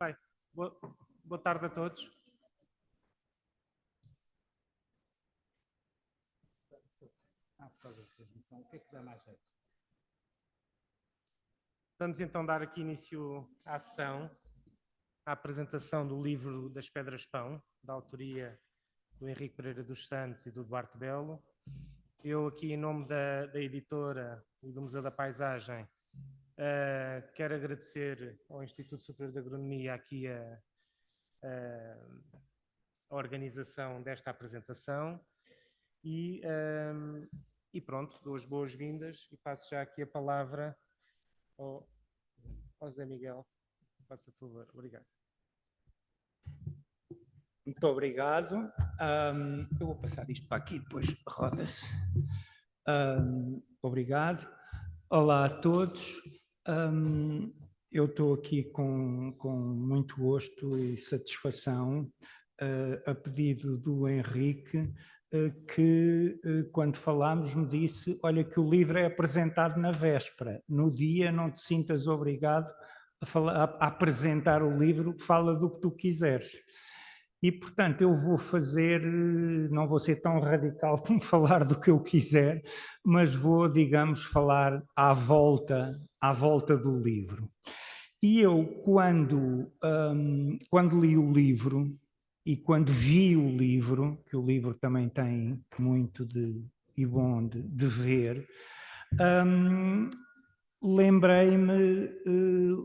Bem, boa tarde a todos. Por causa da transmissão, o que é que dá mais jeito? Vamos então dar aqui início à sessão, à apresentação do livro Das Pedras Pão, da autoria do Henrique Pereira dos Santos e do Duarte Belo. Eu aqui, em nome da editora e do Museu da Paisagem, quero agradecer ao Instituto Superior de Agronomia aqui a organização desta apresentação e pronto, dou as boas-vindas e passo já aqui a palavra ao José Miguel. Faça favor, obrigado. Muito obrigado. Eu vou passar isto para aqui, depois roda-se. Obrigado. Olá a todos. Eu estou aqui com muito gosto e satisfação, a pedido do Henrique, que quando falámos me disse, olha que o livro é apresentado na véspera, no dia não te sintas obrigado a apresentar o livro, fala do que tu quiseres. E, portanto, eu vou fazer, não vou ser tão radical como falar do que eu quiser, mas vou, digamos, falar à volta do livro. E eu, quando li o livro e quando vi o livro, que o livro também tem muito e bom de ver, lembrei-me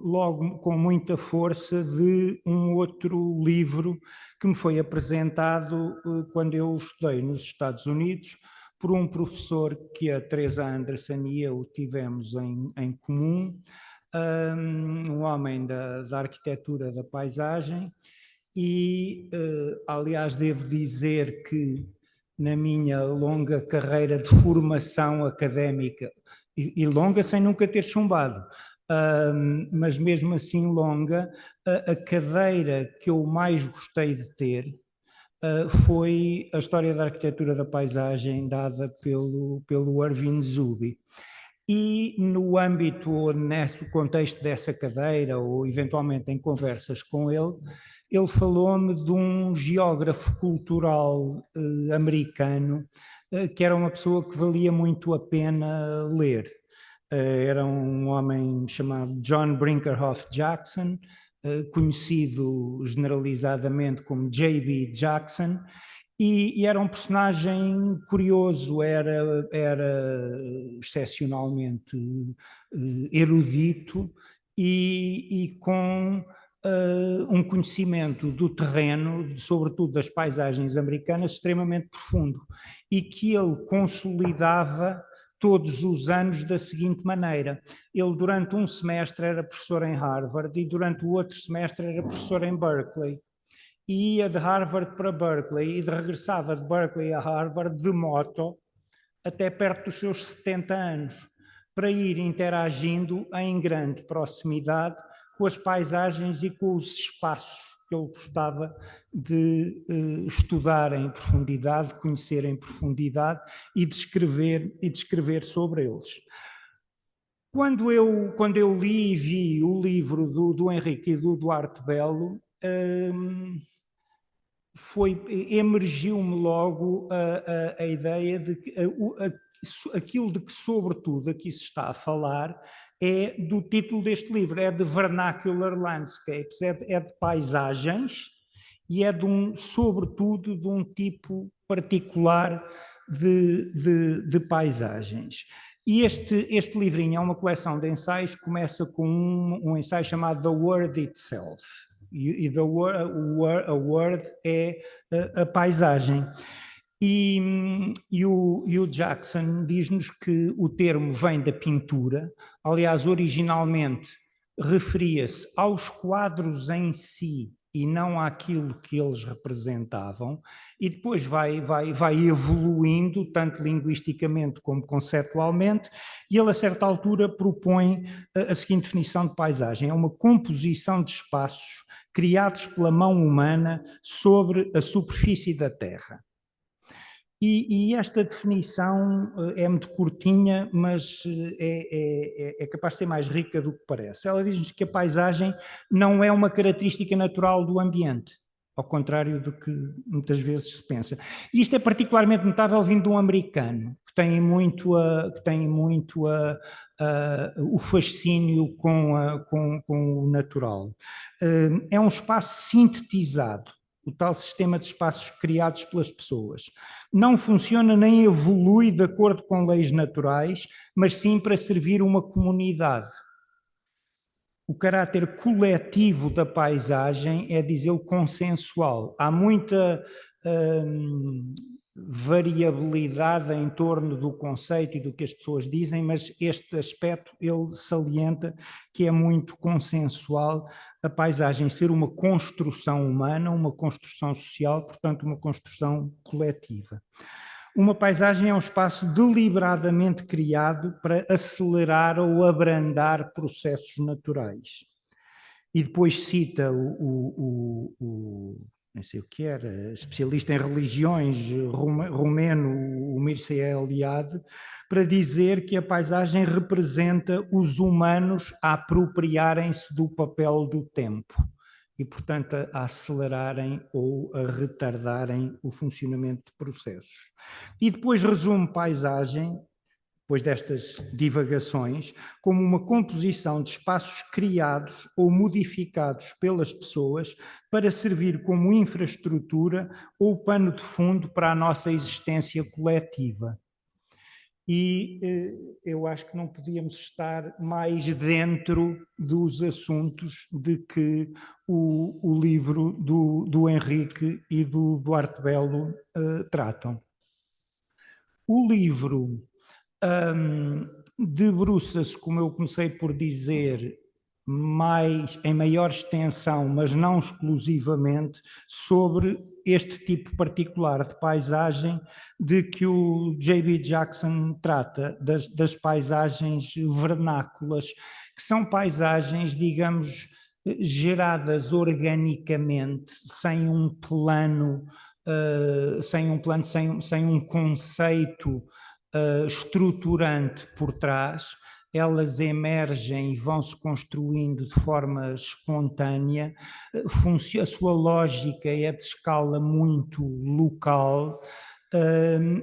logo com muita força de um outro livro que me foi apresentado quando eu estudei nos Estados Unidos por um professor que a Teresa Anderson e eu tivemos em comum, um homem da arquitetura da paisagem e, aliás, devo dizer que na minha longa carreira de formação académica, e longa sem nunca ter chumbado, mas mesmo assim longa, a cadeira que eu mais gostei de ter foi a História da Arquitetura da Paisagem, dada pelo Irving Zuby. E no âmbito, ou nesse contexto dessa cadeira, ou eventualmente em conversas com ele falou-me de um geógrafo cultural americano que era uma pessoa que valia muito a pena ler. Era um homem chamado John Brinkerhoff Jackson, conhecido generalizadamente como J.B. Jackson, e era um personagem curioso, era excepcionalmente erudito e com um conhecimento do terreno, sobretudo das paisagens americanas, extremamente profundo, e que ele consolidava todos os anos da seguinte maneira. Ele durante um semestre era professor em Harvard e durante o outro semestre era professor em Berkeley. E ia de Harvard para Berkeley e regressava de Berkeley a Harvard de moto até perto dos seus 70 anos, para ir interagindo em grande proximidade com as paisagens e com os espaços que ele gostava de estudar em profundidade, conhecer em profundidade e descrever sobre eles. Quando eu li e vi o livro do Henrique e do Duarte Belo, emergiu-me logo a ideia de que aquilo de que, sobretudo, aqui se está a falar é do título deste livro, é de Vernacular Landscapes, é de paisagens e é sobretudo de um tipo particular de paisagens. E este livrinho é uma coleção de ensaios, começa com um ensaio chamado The Word Itself. E a word é a paisagem. E o Jackson diz-nos que o termo vem da pintura, aliás, originalmente referia-se aos quadros em si e não àquilo que eles representavam, e depois vai evoluindo, tanto linguisticamente como conceptualmente, e ele a certa altura propõe a seguinte definição de paisagem: é uma composição de espaços criados pela mão humana sobre a superfície da Terra. E esta definição é muito curtinha, mas é capaz de ser mais rica do que parece. Ela diz-nos que a paisagem não é uma característica natural do ambiente, ao contrário do que muitas vezes se pensa. E isto é particularmente notável vindo de um americano, que tem muito o fascínio com o natural. É um espaço sintetizado, o tal sistema de espaços criados pelas pessoas. Não funciona nem evolui de acordo com leis naturais, mas sim para servir uma comunidade. O caráter coletivo da paisagem é, diz ele, consensual. Há muita variabilidade em torno do conceito e do que as pessoas dizem, mas este aspecto ele salienta que é muito consensual a paisagem ser uma construção humana, uma construção social, portanto uma construção coletiva. Uma paisagem é um espaço deliberadamente criado para acelerar ou abrandar processos naturais. E depois cita não sei o que era, especialista em religiões romeno, o Mircea Eliade, para dizer que a paisagem representa os humanos a apropriarem-se do papel do tempo e, portanto, a acelerarem ou a retardarem o funcionamento de processos. E depois resume paisagem, depois destas divagações, como uma composição de espaços criados ou modificados pelas pessoas para servir como infraestrutura ou pano de fundo para a nossa existência coletiva. E eu acho que não podíamos estar mais dentro dos assuntos de que o livro do Henrique e do Duarte Belo tratam. O livro debruça-se, como eu comecei por dizer, em maior extensão, mas não exclusivamente, sobre este tipo particular de paisagem de que o J.B. Jackson trata, das paisagens vernáculas, que são paisagens, digamos, geradas organicamente, sem um plano, sem um conceito estruturante por trás. Elas emergem e vão-se construindo de forma espontânea, a sua lógica é de escala muito local,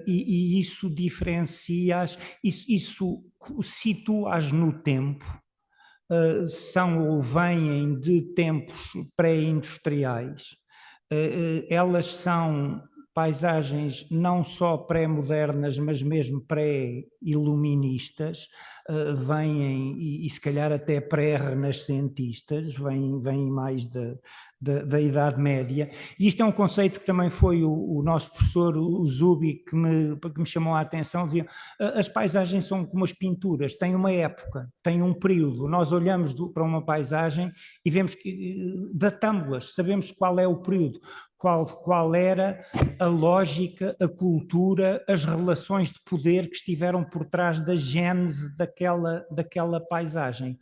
e isso diferencia-as, isso situa-as no tempo, são ou vêm de tempos pré-industriais, elas são paisagens não só pré-modernas, mas mesmo pré-iluministas, vêm e se calhar até pré-renascentistas, vêm mais da Idade Média. E isto é um conceito que também foi o nosso professor, o Zubi, que me chamou a atenção. Dizia, as paisagens são como as pinturas, têm uma época, têm um período. Nós olhamos para uma paisagem e vemos que datamos-las, sabemos qual é o período. Qual era a lógica, a cultura, as relações de poder que estiveram por trás da gênese daquela paisagem.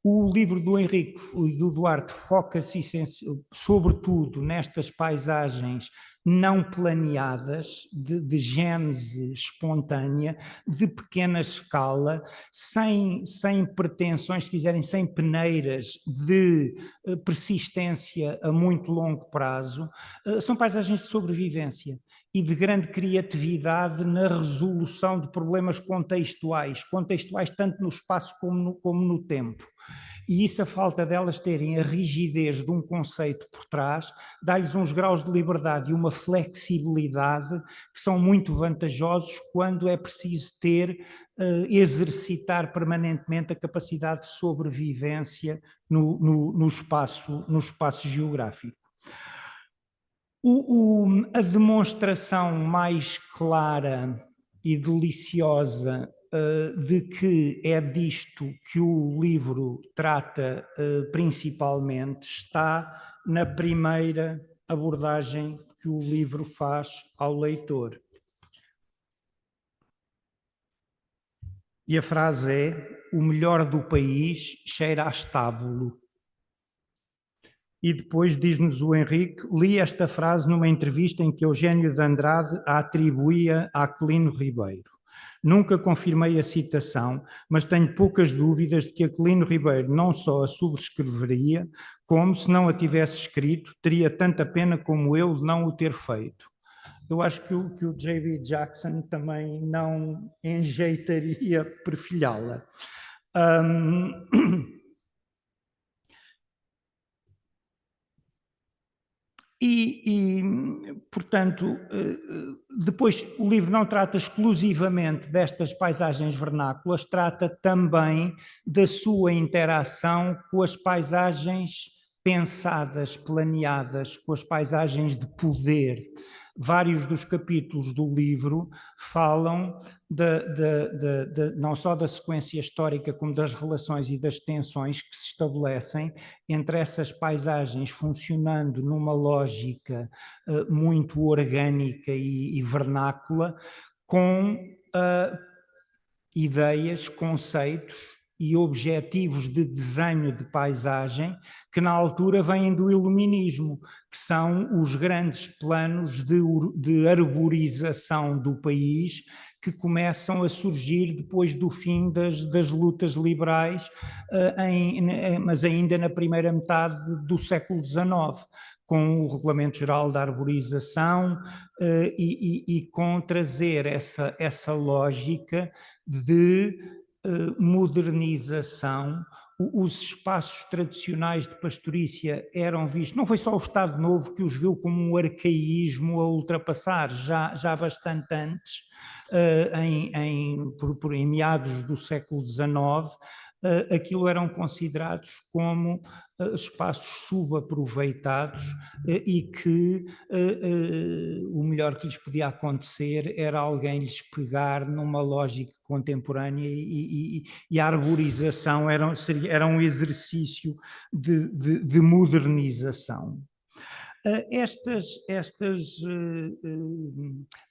O livro do Henrique e do Duarte foca-se sobretudo nestas paisagens não planeadas, de gênese espontânea, de pequena escala, sem pretensões, se quiserem, sem peneiras de persistência a muito longo prazo. São paisagens de sobrevivência. e de grande criatividade na resolução de problemas contextuais tanto no espaço como no tempo. E isso, a falta delas terem a rigidez de um conceito por trás, dá-lhes uns graus de liberdade e uma flexibilidade que são muito vantajosos quando é preciso exercitar permanentemente a capacidade de sobrevivência no espaço geográfico. A demonstração mais clara e deliciosa de que é disto que o livro trata principalmente está na primeira abordagem que o livro faz ao leitor. E a frase é: o melhor do país cheira a estábulo. E depois diz-nos o Henrique, li esta frase numa entrevista em que Eugênio de Andrade a atribuía a Aquilino Ribeiro. Nunca confirmei a citação, mas tenho poucas dúvidas de que Aquilino Ribeiro não só a subscreveria, como, se não a tivesse escrito, teria tanta pena como eu de não o ter feito. Eu acho que o J.B. Jackson também não enjeitaria perfilhá-la. Portanto, depois o livro não trata exclusivamente destas paisagens vernáculas, trata também da sua interação com as paisagens pensadas, planeadas, com as paisagens de poder. Vários dos capítulos do livro falam não só da sequência histórica, como das relações e das tensões que se estabelecem entre essas paisagens funcionando numa lógica muito orgânica e vernácula, com ideias, conceitos e objetivos de desenho de paisagem que na altura vêm do iluminismo, que são os grandes planos de arborização do país que começam a surgir depois do fim das lutas liberais, mas ainda na primeira metade do século XIX, com o Regulamento Geral da Arborização e com trazer essa lógica de modernização. Os espaços tradicionais de pastorícia eram vistos, não foi só o Estado Novo que os viu como um arcaísmo a ultrapassar, já bastante antes, em meados do século XIX, aquilo eram considerados como espaços subaproveitados e que o melhor que lhes podia acontecer era alguém lhes pegar numa lógica contemporânea e a arborização era um exercício de modernização.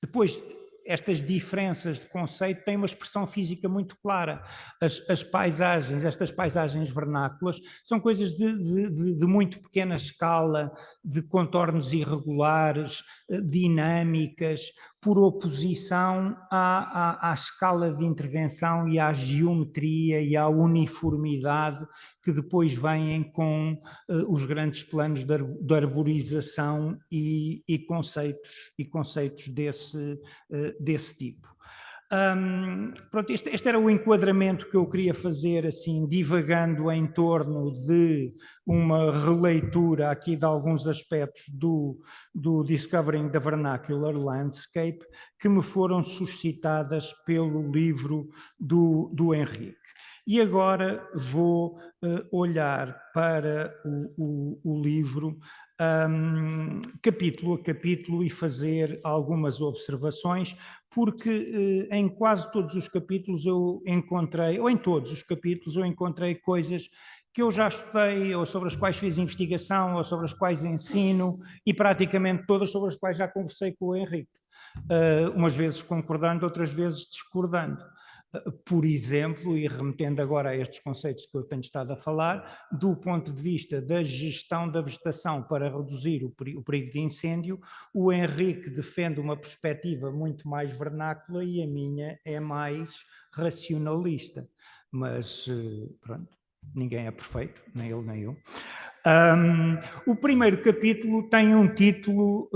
Depois, estas diferenças de conceito têm uma expressão física muito clara. Estas paisagens vernáculas, são coisas de muito pequena escala, de contornos irregulares, dinâmicas, por oposição à escala de intervenção e à geometria e à uniformidade que depois vêm com os grandes planos de arborização e conceitos desse tipo. Pronto, este era o enquadramento que eu queria fazer, assim, divagando em torno de uma releitura aqui de alguns aspectos do Discovering the Vernacular Landscape que me foram suscitadas pelo livro do Henrique. E agora vou olhar para o livro capítulo a capítulo e fazer algumas observações, porque em quase todos os capítulos eu encontrei, ou em todos os capítulos eu encontrei coisas que eu já estudei, ou sobre as quais fiz investigação, ou sobre as quais ensino, e praticamente todas sobre as quais já conversei com o Henrique, umas vezes concordando, outras vezes discordando. Por exemplo, e remetendo agora a estes conceitos que eu tenho estado a falar, do ponto de vista da gestão da vegetação para reduzir o perigo de incêndio, o Henrique defende uma perspectiva muito mais vernácula e a minha é mais racionalista. Mas, pronto, ninguém é perfeito, nem ele nem eu. O primeiro capítulo tem um título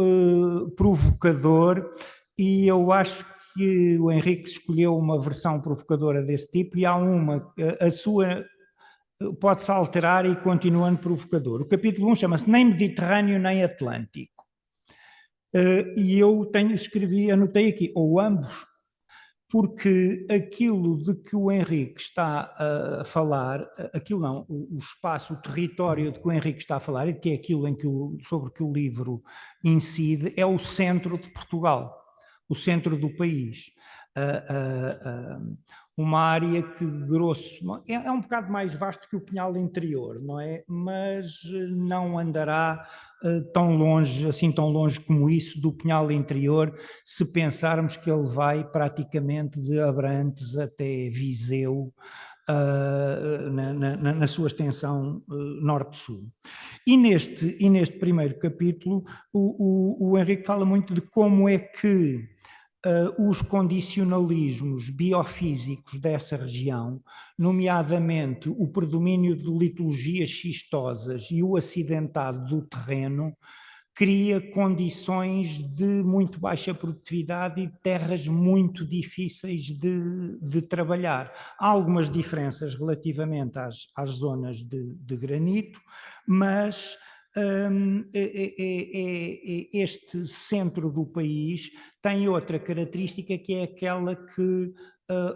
provocador e eu acho que o Henrique escolheu uma versão provocadora desse tipo e há uma, a sua pode-se alterar e continuando provocador. O capítulo 1 chama-se Nem Mediterrâneo nem Atlântico. E eu anotei aqui, ou ambos, porque aquilo de que o Henrique está a falar, aquilo não, o espaço, o território de que o Henrique está a falar e que é aquilo sobre que o livro incide, é o centro de Portugal, o centro do país. Uma área que, grosso, é um bocado mais vasto que o Pinhal Interior, não é? Mas não andará tão longe, assim tão longe como isso, do Pinhal Interior, se pensarmos que ele vai praticamente de Abrantes até Viseu, na sua extensão norte-sul. E neste primeiro capítulo, o Henrique fala muito de como é que os condicionalismos biofísicos dessa região, nomeadamente o predomínio de litologias xistosas e o acidentado do terreno, cria condições de muito baixa produtividade e de terras muito difíceis de trabalhar. Há algumas diferenças relativamente às zonas de granito, mas este centro do país tem outra característica que é aquela que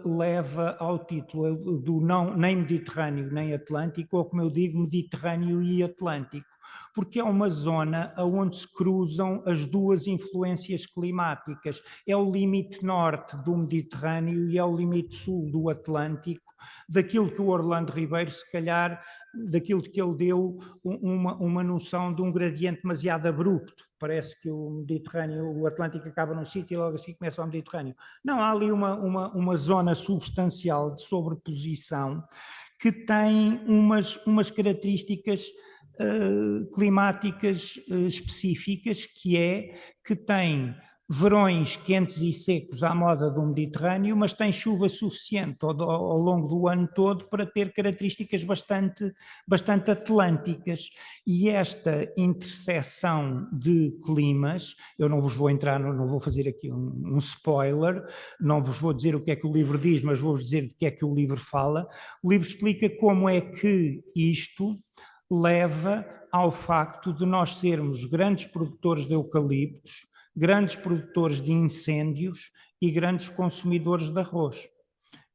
leva ao título do não, nem Mediterrâneo nem Atlântico, ou como eu digo, Mediterrâneo e Atlântico, porque é uma zona onde se cruzam as duas influências climáticas. É o limite norte do Mediterrâneo e é o limite sul do Atlântico, daquilo que o Orlando Ribeiro, se calhar, daquilo que ele deu uma noção de um gradiente demasiado abrupto. Parece que o Mediterrâneo, o Atlântico acaba num sítio e logo assim começa o Mediterrâneo. Não, há ali uma zona substancial de sobreposição que tem umas características climáticas específicas, que tem verões quentes e secos à moda do Mediterrâneo, mas tem chuva suficiente ao longo do ano todo para ter características bastante atlânticas. E esta interseção de climas, eu não vos vou entrar, não vou fazer aqui um spoiler, não vos vou dizer o que é que o livro diz, mas vou-vos dizer de que é que o livro fala. O livro explica como é que isto leva ao facto de nós sermos grandes produtores de eucaliptos, grandes produtores de incêndios e grandes consumidores de arroz.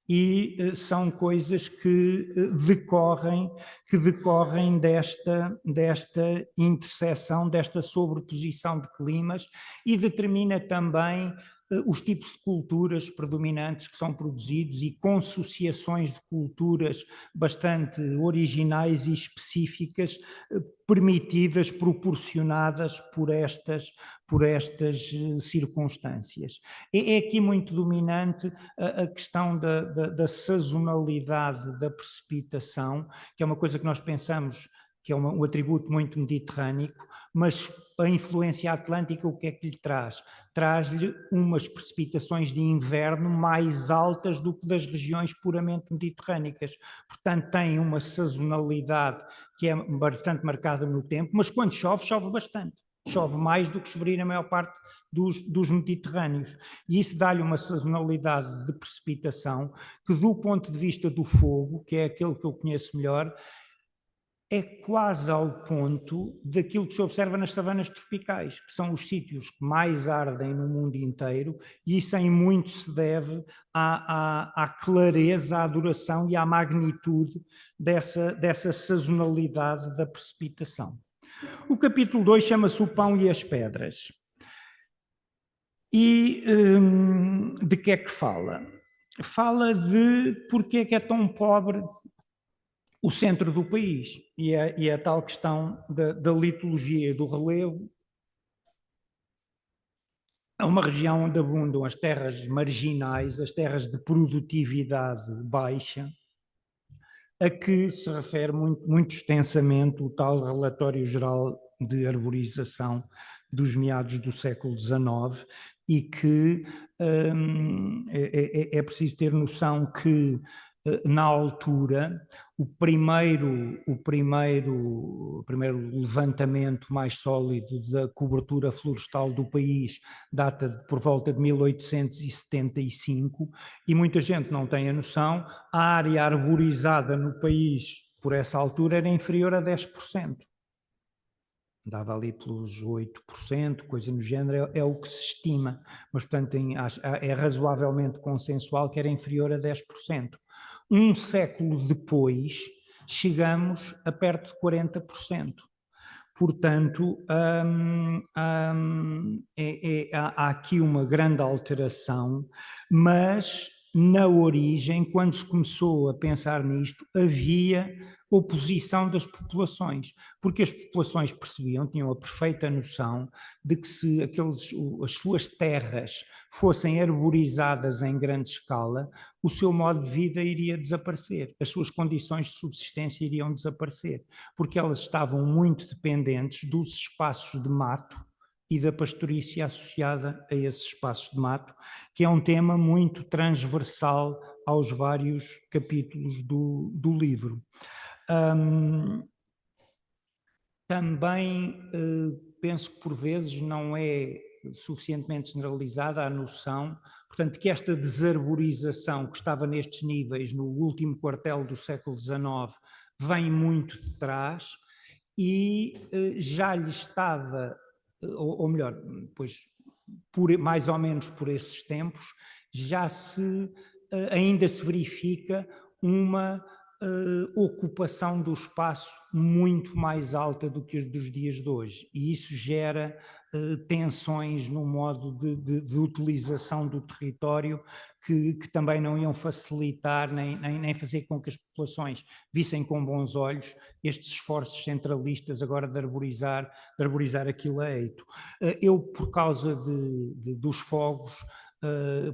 E são coisas que decorrem desta interseção, desta sobreposição de climas, e determina também os tipos de culturas predominantes que são produzidos e consociações de culturas bastante originais e específicas, permitidas, proporcionadas por estas circunstâncias. É aqui muito dominante a questão da sazonalidade da precipitação, que é uma coisa que nós pensamos que é um atributo muito mediterrâneo, mas a influência atlântica o que é que lhe traz? Traz-lhe umas precipitações de inverno mais altas do que das regiões puramente mediterrânicas. Portanto, tem uma sazonalidade que é bastante marcada no tempo, mas quando chove, chove bastante. Chove mais do que choveria na maior parte dos mediterrâneos. E isso dá-lhe uma sazonalidade de precipitação que, do ponto de vista do fogo, que é aquele que eu conheço melhor, é quase ao ponto daquilo que se observa nas savanas tropicais, que são os sítios que mais ardem no mundo inteiro, e isso em muito se deve à clareza, à duração e à magnitude dessa sazonalidade da precipitação. O capítulo 2 chama-se O Pão e as Pedras. E de que é que fala? Fala de porque é que é tão pobre o centro do país, e a tal questão da litologia e do relevo. É uma região onde abundam as terras marginais, as terras de produtividade baixa, a que se refere muito extensamente o tal Relatório Geral de Arborização dos meados do século XIX, e que é preciso ter noção que na altura, o primeiro levantamento mais sólido da cobertura florestal do país data por volta de 1875, e muita gente não tem a noção, a área arborizada no país por essa altura era inferior a 10%. Dava ali pelos 8%, coisa no género, é o que se estima, mas portanto é razoavelmente consensual que era inferior a 10%. Um século depois, chegamos a perto de 40%. Portanto, há aqui uma grande alteração, mas na origem, quando se começou a pensar nisto, havia oposição das populações, porque as populações percebiam, tinham a perfeita noção de que se as suas terras fossem arborizadas em grande escala, o seu modo de vida iria desaparecer, as suas condições de subsistência iriam desaparecer, porque elas estavam muito dependentes dos espaços de mato e da pastorícia associada a esses espaços de mato, que é um tema muito transversal aos vários capítulos do livro. Também penso que por vezes não é suficientemente generalizada a noção, portanto, que esta desarborização que estava nestes níveis no último quartel do século XIX vem muito de trás e já lhe estava, ou melhor, pois mais ou menos por esses tempos, ainda se verifica uma ocupação do espaço muito mais alta do que a dos dias de hoje, e isso gera tensões no modo de utilização do território que também não iam facilitar nem fazer com que as populações vissem com bons olhos estes esforços centralistas agora de arborizar aquilo a eito. Eu, por causa dos fogos,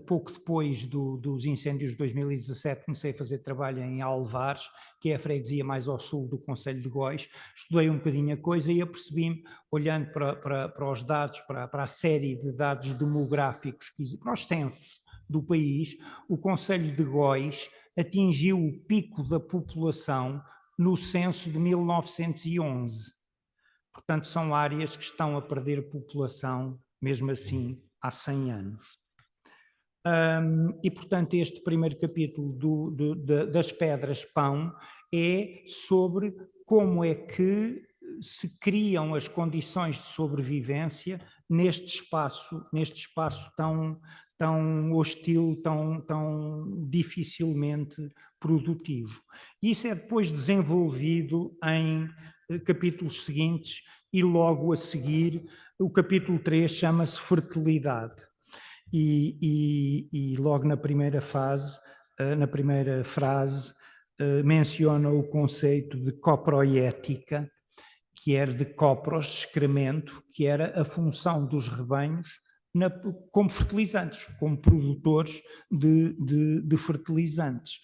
pouco depois dos incêndios de 2017, comecei a fazer trabalho em Alvares, que é a freguesia mais ao sul do concelho de Góis. Estudei um bocadinho a coisa e apercebi-me, olhando para os dados, para a série de dados demográficos, para os censos do país, o concelho de Góis atingiu o pico da população no censo de 1911. Portanto, são áreas que estão a perder população, mesmo assim, há 100 anos. E, portanto, este primeiro capítulo das Pedras-Pão é sobre como é que se criam as condições de sobrevivência neste espaço tão hostil, tão dificilmente produtivo. Isso é depois desenvolvido em capítulos seguintes, e logo a seguir o capítulo 3 chama-se Fertilidade. E logo na primeira frase, menciona o conceito de coproética, que era de copros, excremento, que era a função dos rebanhos como fertilizantes, como produtores de fertilizantes.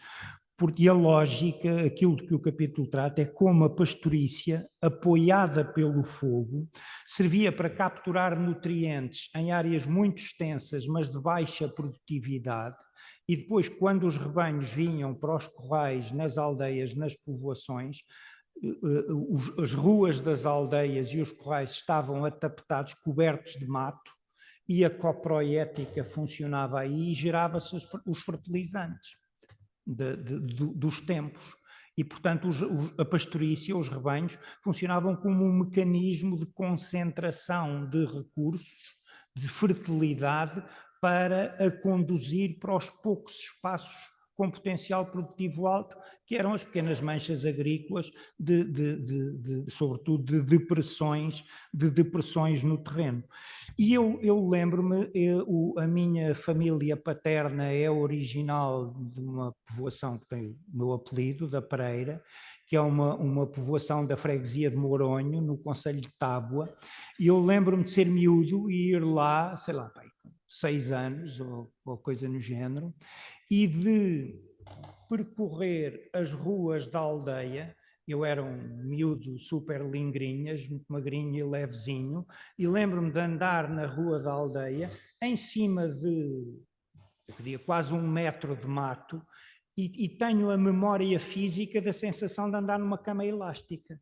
Porque a lógica, aquilo que o capítulo trata, é como a pastorícia, apoiada pelo fogo, servia para capturar nutrientes em áreas muito extensas, mas de baixa produtividade, e depois, quando os rebanhos vinham para os currais, nas aldeias, nas povoações, as ruas das aldeias e os currais estavam atapeados, cobertos de mato, e a coproética funcionava aí e gerava-se os fertilizantes dos tempos. E, portanto, a pastorícia, os rebanhos, funcionavam como um mecanismo de concentração de recursos, de fertilidade, para a conduzir para os poucos espaços com potencial produtivo alto, que eram as pequenas manchas agrícolas, sobretudo de depressões no terreno. E eu lembro-me, a minha família paterna é original de uma povoação que tem o meu apelido, da Pereira, que é uma povoação da freguesia de Mouronho, no concelho de Tábua, e eu lembro-me de ser miúdo e ir lá, sei lá, 6 anos ou coisa no género, e de percorrer as ruas da aldeia. Eu era um miúdo super lingrinhas, muito magrinho e levezinho, e lembro-me de andar na rua da aldeia, em cima de, eu diria, quase 1 metro de mato, e tenho a memória física da sensação de andar numa cama elástica.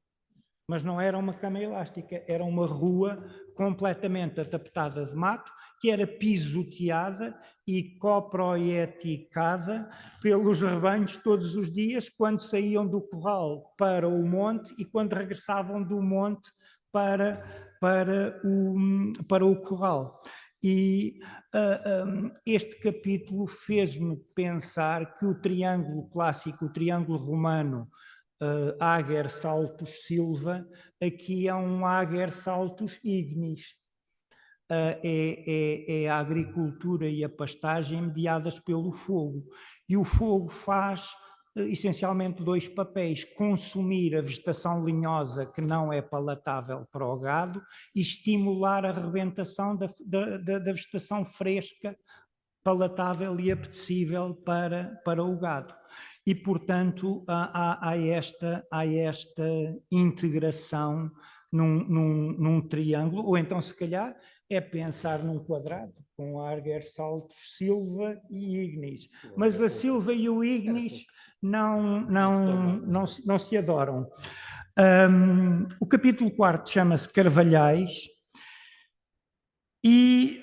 Mas não era uma cama elástica, era uma rua completamente atapetada de mato, que era pisoteada e coproieticada pelos rebanhos todos os dias, quando saíam do curral para o monte e quando regressavam do monte para o curral. E este capítulo fez-me pensar que o triângulo clássico, o triângulo romano, Ager Saltus Silva, aqui é um Ager Saltus Ignis. É a agricultura e a pastagem mediadas pelo fogo. E o fogo faz essencialmente dois papéis: consumir a vegetação linhosa que não é palatável para o gado e estimular a rebentação da vegetação fresca, palatável e apetecível para o gado. E, portanto, há esta integração num triângulo, ou então, se calhar, é pensar num quadrado, com Ager, Saltus, Silva e Ignis. Mas a Silva e o Ignis não se adoram. O capítulo 4 chama-se Carvalhais e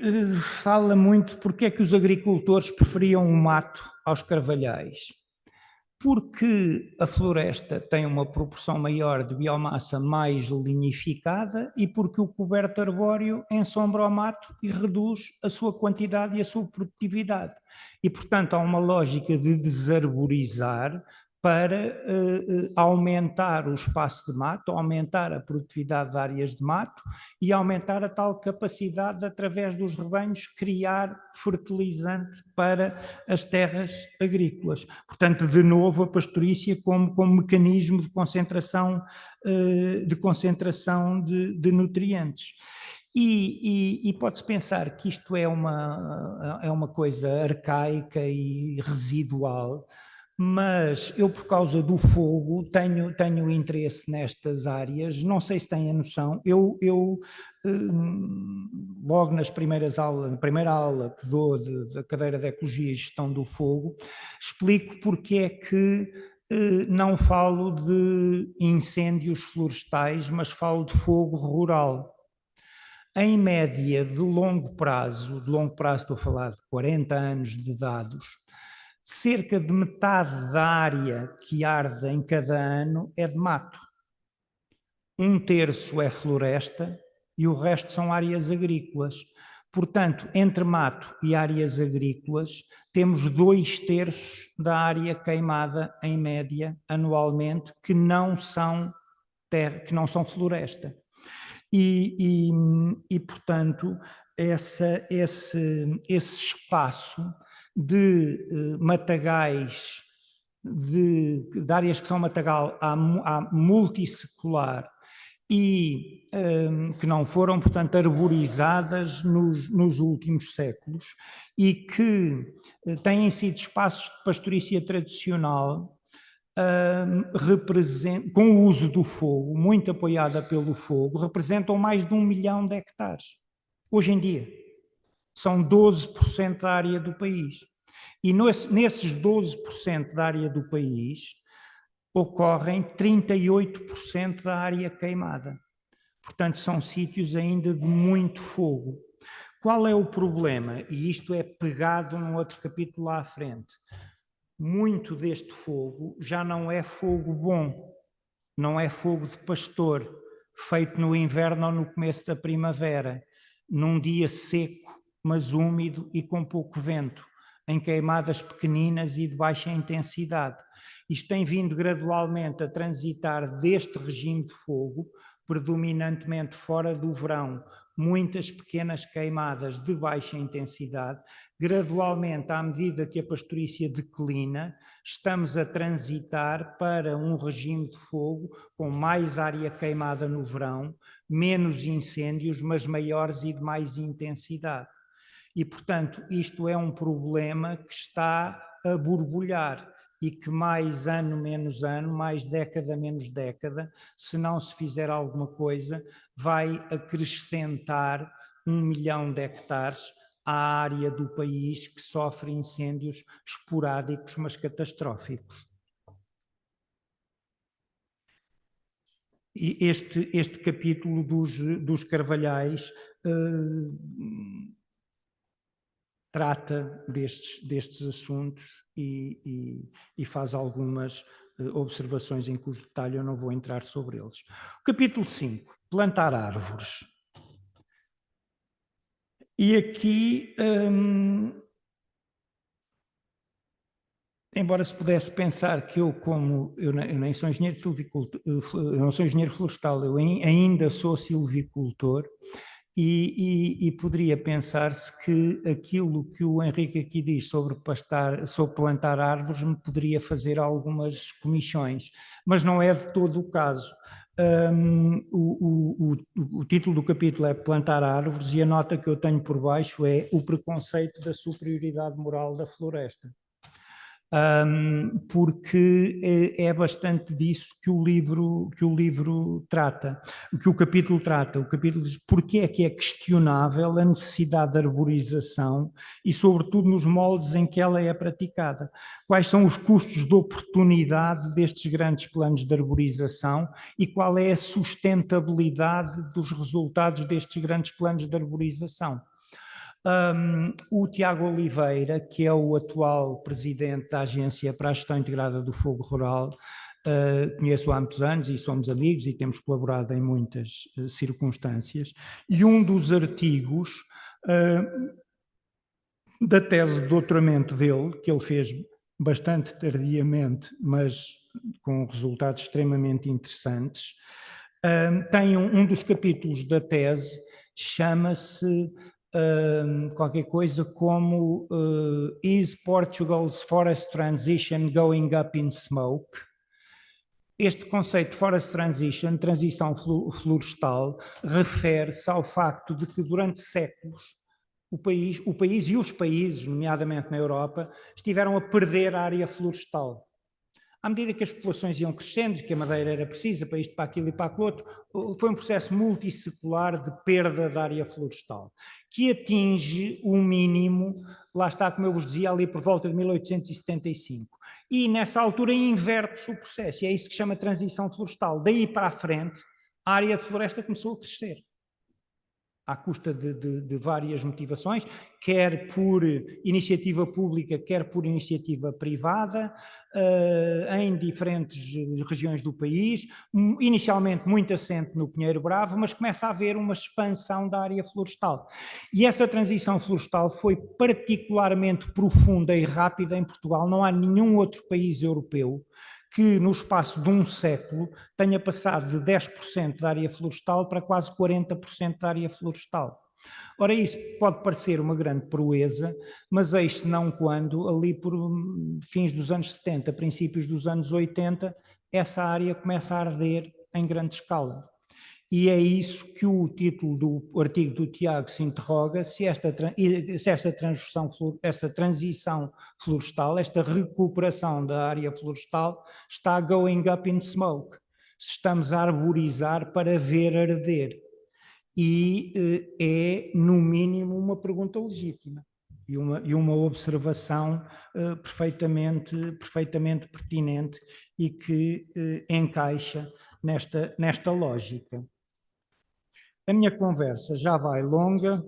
fala muito porque é que os agricultores preferiam o mato aos carvalhais. Porque a floresta tem uma proporção maior de biomassa mais lignificada e porque o coberto arbóreo ensombra o mato e reduz a sua quantidade e a sua produtividade. E, portanto, há uma lógica de desarborizar para aumentar o espaço de mato, aumentar a produtividade de áreas de mato e aumentar a tal capacidade de, através dos rebanhos, criar fertilizante para as terras agrícolas. Portanto, de novo, a pastorícia como mecanismo de concentração de nutrientes. E pode-se pensar que isto é uma coisa arcaica e residual, mas eu, por causa do fogo, tenho interesse nestas áreas. Não sei se têm a noção. Eu logo na primeira aula que dou da cadeira de Ecologia e Gestão do Fogo, explico porque é que não falo de incêndios florestais, mas falo de fogo rural. Em média, de longo prazo estou a falar de 40 anos de dados, cerca de metade da área que arde em cada ano é de mato. 1/3 é floresta e o resto são áreas agrícolas. Portanto, entre mato e áreas agrícolas, temos 2/3 da área queimada, em média, anualmente, que não são floresta. E portanto, esse espaço de matagais, de áreas que são matagal à multissecular e que não foram, portanto, arborizadas nos últimos séculos e que têm sido espaços de pastorícia tradicional, com o uso do fogo, muito apoiada pelo fogo, representam mais de 1 milhão de hectares. Hoje em dia, são 12% da área do país. E nesses 12% da área do país, ocorrem 38% da área queimada. Portanto, são sítios ainda de muito fogo. Qual é o problema? E isto é pegado num outro capítulo lá à frente. Muito deste fogo já não é fogo bom, não é fogo de pastor, feito no inverno ou no começo da primavera, num dia seco, mas úmido e com pouco vento, em queimadas pequeninas e de baixa intensidade. Isto tem vindo gradualmente a transitar deste regime de fogo, predominantemente fora do verão, muitas pequenas queimadas de baixa intensidade. Gradualmente, à medida que a pastorícia declina, estamos a transitar para um regime de fogo com mais área queimada no verão, menos incêndios, mas maiores e de mais intensidade. E, portanto, isto é um problema que está a borbulhar e que mais ano menos ano, mais década menos década, se não se fizer alguma coisa, vai acrescentar 1 milhão de hectares à área do país que sofre incêndios esporádicos, mas catastróficos. E este capítulo dos carvalhais trata destes assuntos e faz algumas observações em cujo detalhe eu não vou entrar sobre eles. O capítulo 5, plantar árvores. E aqui, embora se pudesse pensar que eu nem sou engenheiro silvicultor, eu não sou engenheiro florestal, eu ainda sou silvicultor, e poderia pensar-se que aquilo que o Henrique aqui diz sobre plantar árvores me poderia fazer algumas comichões, mas não é de todo o caso. O título do capítulo é Plantar Árvores e a nota que eu tenho por baixo é o preconceito da superioridade moral da floresta. Porque é bastante disso que o livro trata, que o capítulo trata. O capítulo diz porque é que é questionável a necessidade de arborização e, sobretudo, nos moldes em que ela é praticada. Quais são os custos de oportunidade destes grandes planos de arborização e qual é a sustentabilidade dos resultados destes grandes planos de arborização. O Tiago Oliveira, que é o atual presidente da Agência para a Gestão Integrada do Fogo Rural, conheço há muitos anos e somos amigos e temos colaborado em muitas circunstâncias, e um dos artigos da tese de doutoramento dele, que ele fez bastante tardiamente, mas com resultados extremamente interessantes, tem um dos capítulos da tese, chama-se qualquer coisa como Is Portugal's Forest Transition Going Up in Smoke? Este conceito de Forest Transition, transição florestal, refere-se ao facto de que durante séculos o país e os países, nomeadamente na Europa, estiveram a perder a área florestal. À medida que as populações iam crescendo, que a madeira era precisa para isto, para aquilo e para aquilo outro, foi um processo multissecular de perda da área florestal, que atinge o mínimo, lá está, como eu vos dizia, ali por volta de 1875. E nessa altura inverte-se o processo, e é isso que chama transição florestal. Daí para a frente, a área de floresta começou a crescer, à custa de várias motivações, quer por iniciativa pública, quer por iniciativa privada, em diferentes regiões do país, inicialmente muito assente no Pinheiro Bravo, mas começa a haver uma expansão da área florestal. E essa transição florestal foi particularmente profunda e rápida em Portugal. Não há nenhum outro país europeu que no espaço de um século tenha passado de 10% da área florestal para quase 40% da área florestal. Ora, isso pode parecer uma grande proeza, mas eis-se não quando, ali por fins dos anos 70, princípios dos anos 80, essa área começa a arder em grande escala. E é isso que o título do artigo do Tiago se interroga, se esta transição florestal, esta recuperação da área florestal está going up in smoke, se estamos a arborizar para ver arder. E é, no mínimo, uma pergunta legítima e uma observação perfeitamente pertinente e que encaixa nesta lógica. A minha conversa já vai longa,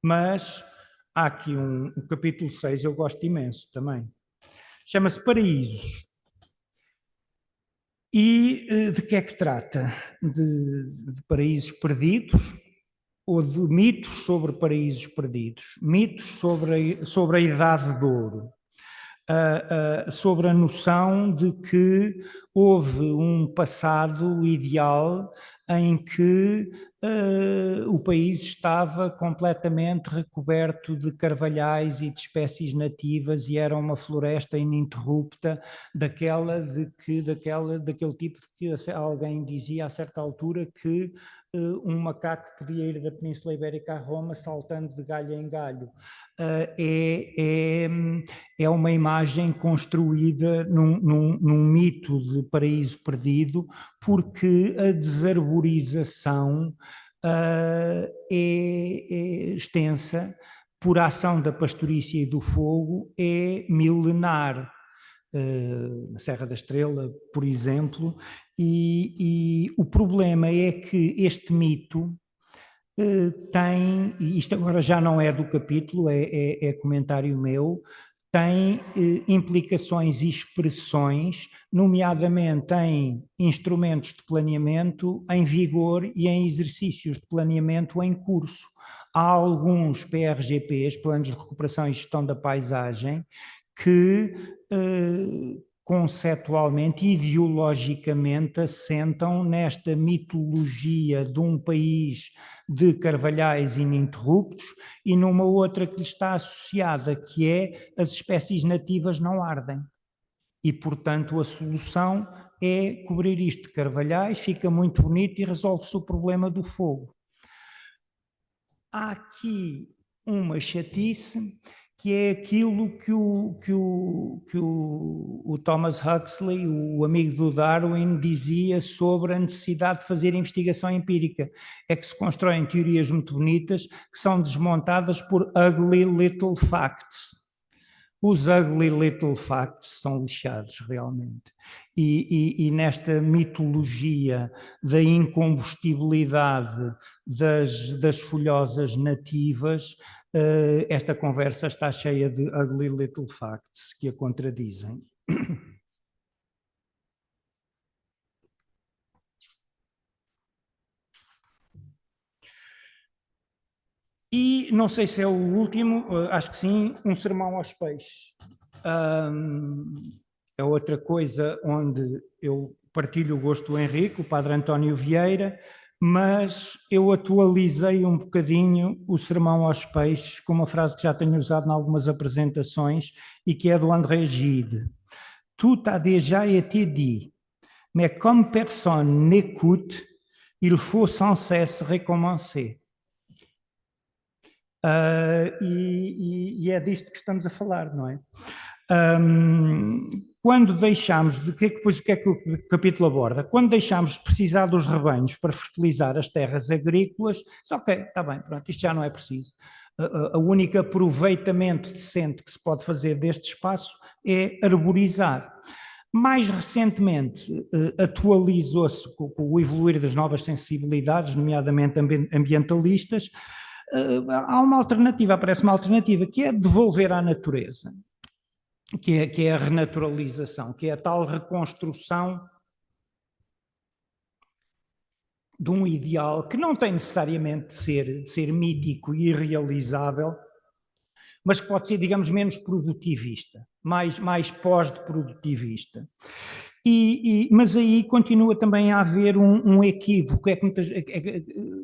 mas há aqui o capítulo 6, eu gosto imenso também. Chama-se Paraísos. E de que é que trata? De paraísos perdidos ou de mitos sobre paraísos perdidos? Mitos sobre a Idade de Ouro. Sobre a noção de que houve um passado ideal em que o país estava completamente recoberto de carvalhais e de espécies nativas e era uma floresta ininterrupta daquele tipo de que alguém dizia a certa altura que um macaco podia ir da Península Ibérica a Roma saltando de galho em galho. É uma imagem construída num mito de paraíso perdido, porque a desarborização é extensa por ação da pastorícia e do fogo, é milenar. Na Serra da Estrela, por exemplo, e o problema é que este mito tem, e isto agora já não é do capítulo, é comentário meu, tem implicações e expressões, nomeadamente em instrumentos de planeamento em vigor e em exercícios de planeamento em curso. Há alguns PRGPs, Planos de Recuperação e Gestão da Paisagem, que conceptualmente, ideologicamente, assentam nesta mitologia de um país de carvalhais ininterruptos e numa outra que lhe está associada, que é as espécies nativas não ardem. E, portanto, a solução é cobrir isto de carvalhais, fica muito bonito e resolve-se o problema do fogo. Há aqui uma chatice, que é aquilo que o Thomas Huxley, o amigo do Darwin, dizia sobre a necessidade de fazer investigação empírica. É que se constroem teorias muito bonitas que são desmontadas por ugly little facts. Os ugly little facts são lixados realmente. E nesta mitologia da incombustibilidade das folhosas nativas, esta conversa está cheia de ugly little facts que a contradizem. E não sei se é o último, acho que sim, um sermão aos peixes. É outra coisa onde eu partilho o gosto do Henrique, o padre António Vieira, mas eu atualizei um bocadinho o sermão aos peixes com uma frase que já tenho usado em algumas apresentações e que é do André Gide. Tout a déjà été dit, mais comme personne n'écoute, il faut sans cesse recommencer. E é disto que estamos a falar, não é? Quando deixamos de... Depois o que é que o capítulo aborda? Quando deixamos de precisar dos rebanhos para fertilizar as terras agrícolas, diz, ok, está bem, pronto, isto já não é preciso. O único aproveitamento decente que se pode fazer deste espaço é arborizar. Mais recentemente, atualizou-se com o evoluir das novas sensibilidades, nomeadamente ambientalistas. Há uma alternativa, aparece uma alternativa, que é devolver à natureza, que é a renaturalização, que é a tal reconstrução de um ideal que não tem necessariamente de ser mítico e irrealizável, mas que pode ser, digamos, menos produtivista, mais pós-produtivista. Mas aí continua também a haver um equívoco,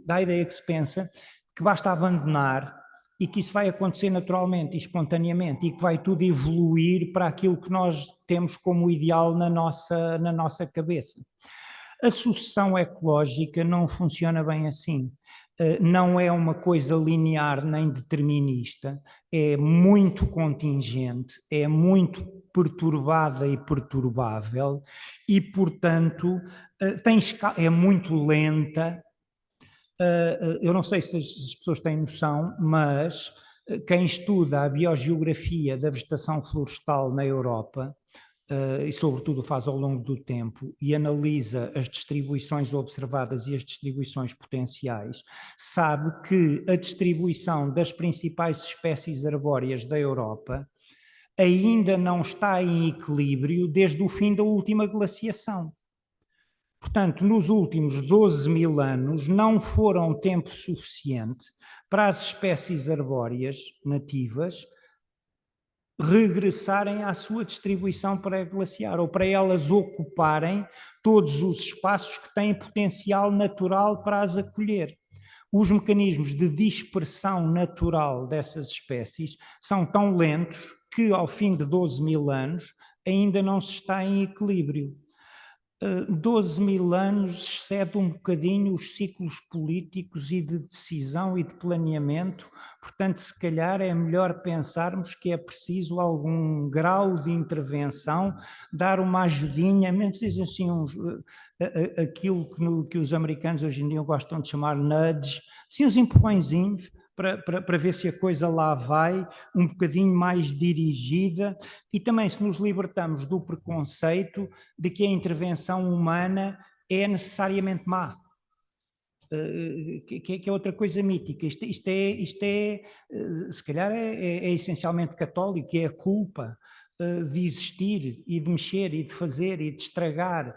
dá a ideia que se pensa que basta abandonar e que isso vai acontecer naturalmente e espontaneamente e que vai tudo evoluir para aquilo que nós temos como ideal na nossa cabeça. A sucessão ecológica não funciona bem assim. Não é uma coisa linear nem determinista, é muito contingente, é muito perturbada e perturbável e, portanto, é muito lenta. Eu não sei se as pessoas têm noção, mas quem estuda a biogeografia da vegetação florestal na Europa, e sobretudo faz ao longo do tempo, e analisa as distribuições observadas e as distribuições potenciais, sabe que a distribuição das principais espécies arbóreas da Europa ainda não está em equilíbrio desde o fim da última glaciação. Portanto, nos últimos 12.000 anos não foram tempo suficiente para as espécies arbóreas nativas regressarem à sua distribuição pré-glaciar, ou para elas ocuparem todos os espaços que têm potencial natural para as acolher. Os mecanismos de dispersão natural dessas espécies são tão lentos que, ao fim de 12.000 anos, ainda não se está em equilíbrio. 12.000 anos excede um bocadinho os ciclos políticos e de decisão e de planeamento, portanto, se calhar é melhor pensarmos que é preciso algum grau de intervenção, dar uma ajudinha, mesmo que seja assim aquilo que os americanos hoje em dia gostam de chamar nudge, assim uns empurrõezinhos, para ver se a coisa lá vai um bocadinho mais dirigida, e também se nos libertamos do preconceito de que a intervenção humana é necessariamente má. Que é outra coisa mítica. Isto é se calhar é essencialmente católico, é a culpa de existir e de mexer e de fazer e de estragar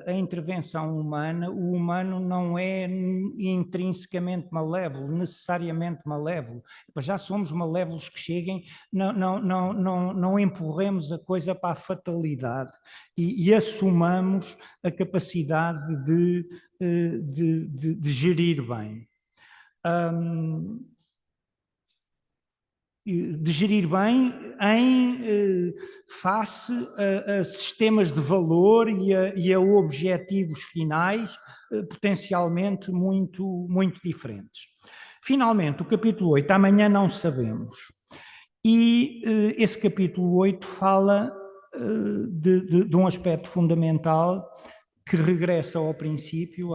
a intervenção humana. O humano não é intrinsecamente malévolo, necessariamente malévolo. Já somos malévolos que cheguem, não empurremos a coisa para a fatalidade e assumamos a capacidade de gerir bem. De gerir bem em face a sistemas de valor e a objetivos finais potencialmente muito diferentes. Finalmente, o capítulo 8, amanhã não sabemos. E esse capítulo 8 fala de um aspecto fundamental que regressa ao princípio,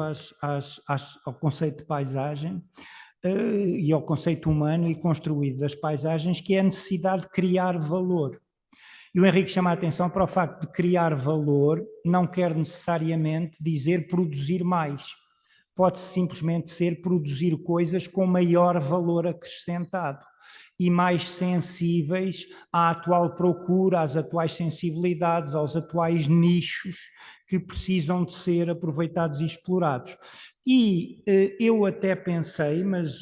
ao conceito de paisagem e ao conceito humano e construído das paisagens, que é a necessidade de criar valor. E o Henrique chama a atenção para o facto de criar valor não quer necessariamente dizer produzir mais. Pode simplesmente ser produzir coisas com maior valor acrescentado e mais sensíveis à atual procura, às atuais sensibilidades, aos atuais nichos que precisam de ser aproveitados e explorados. E eu até pensei, mas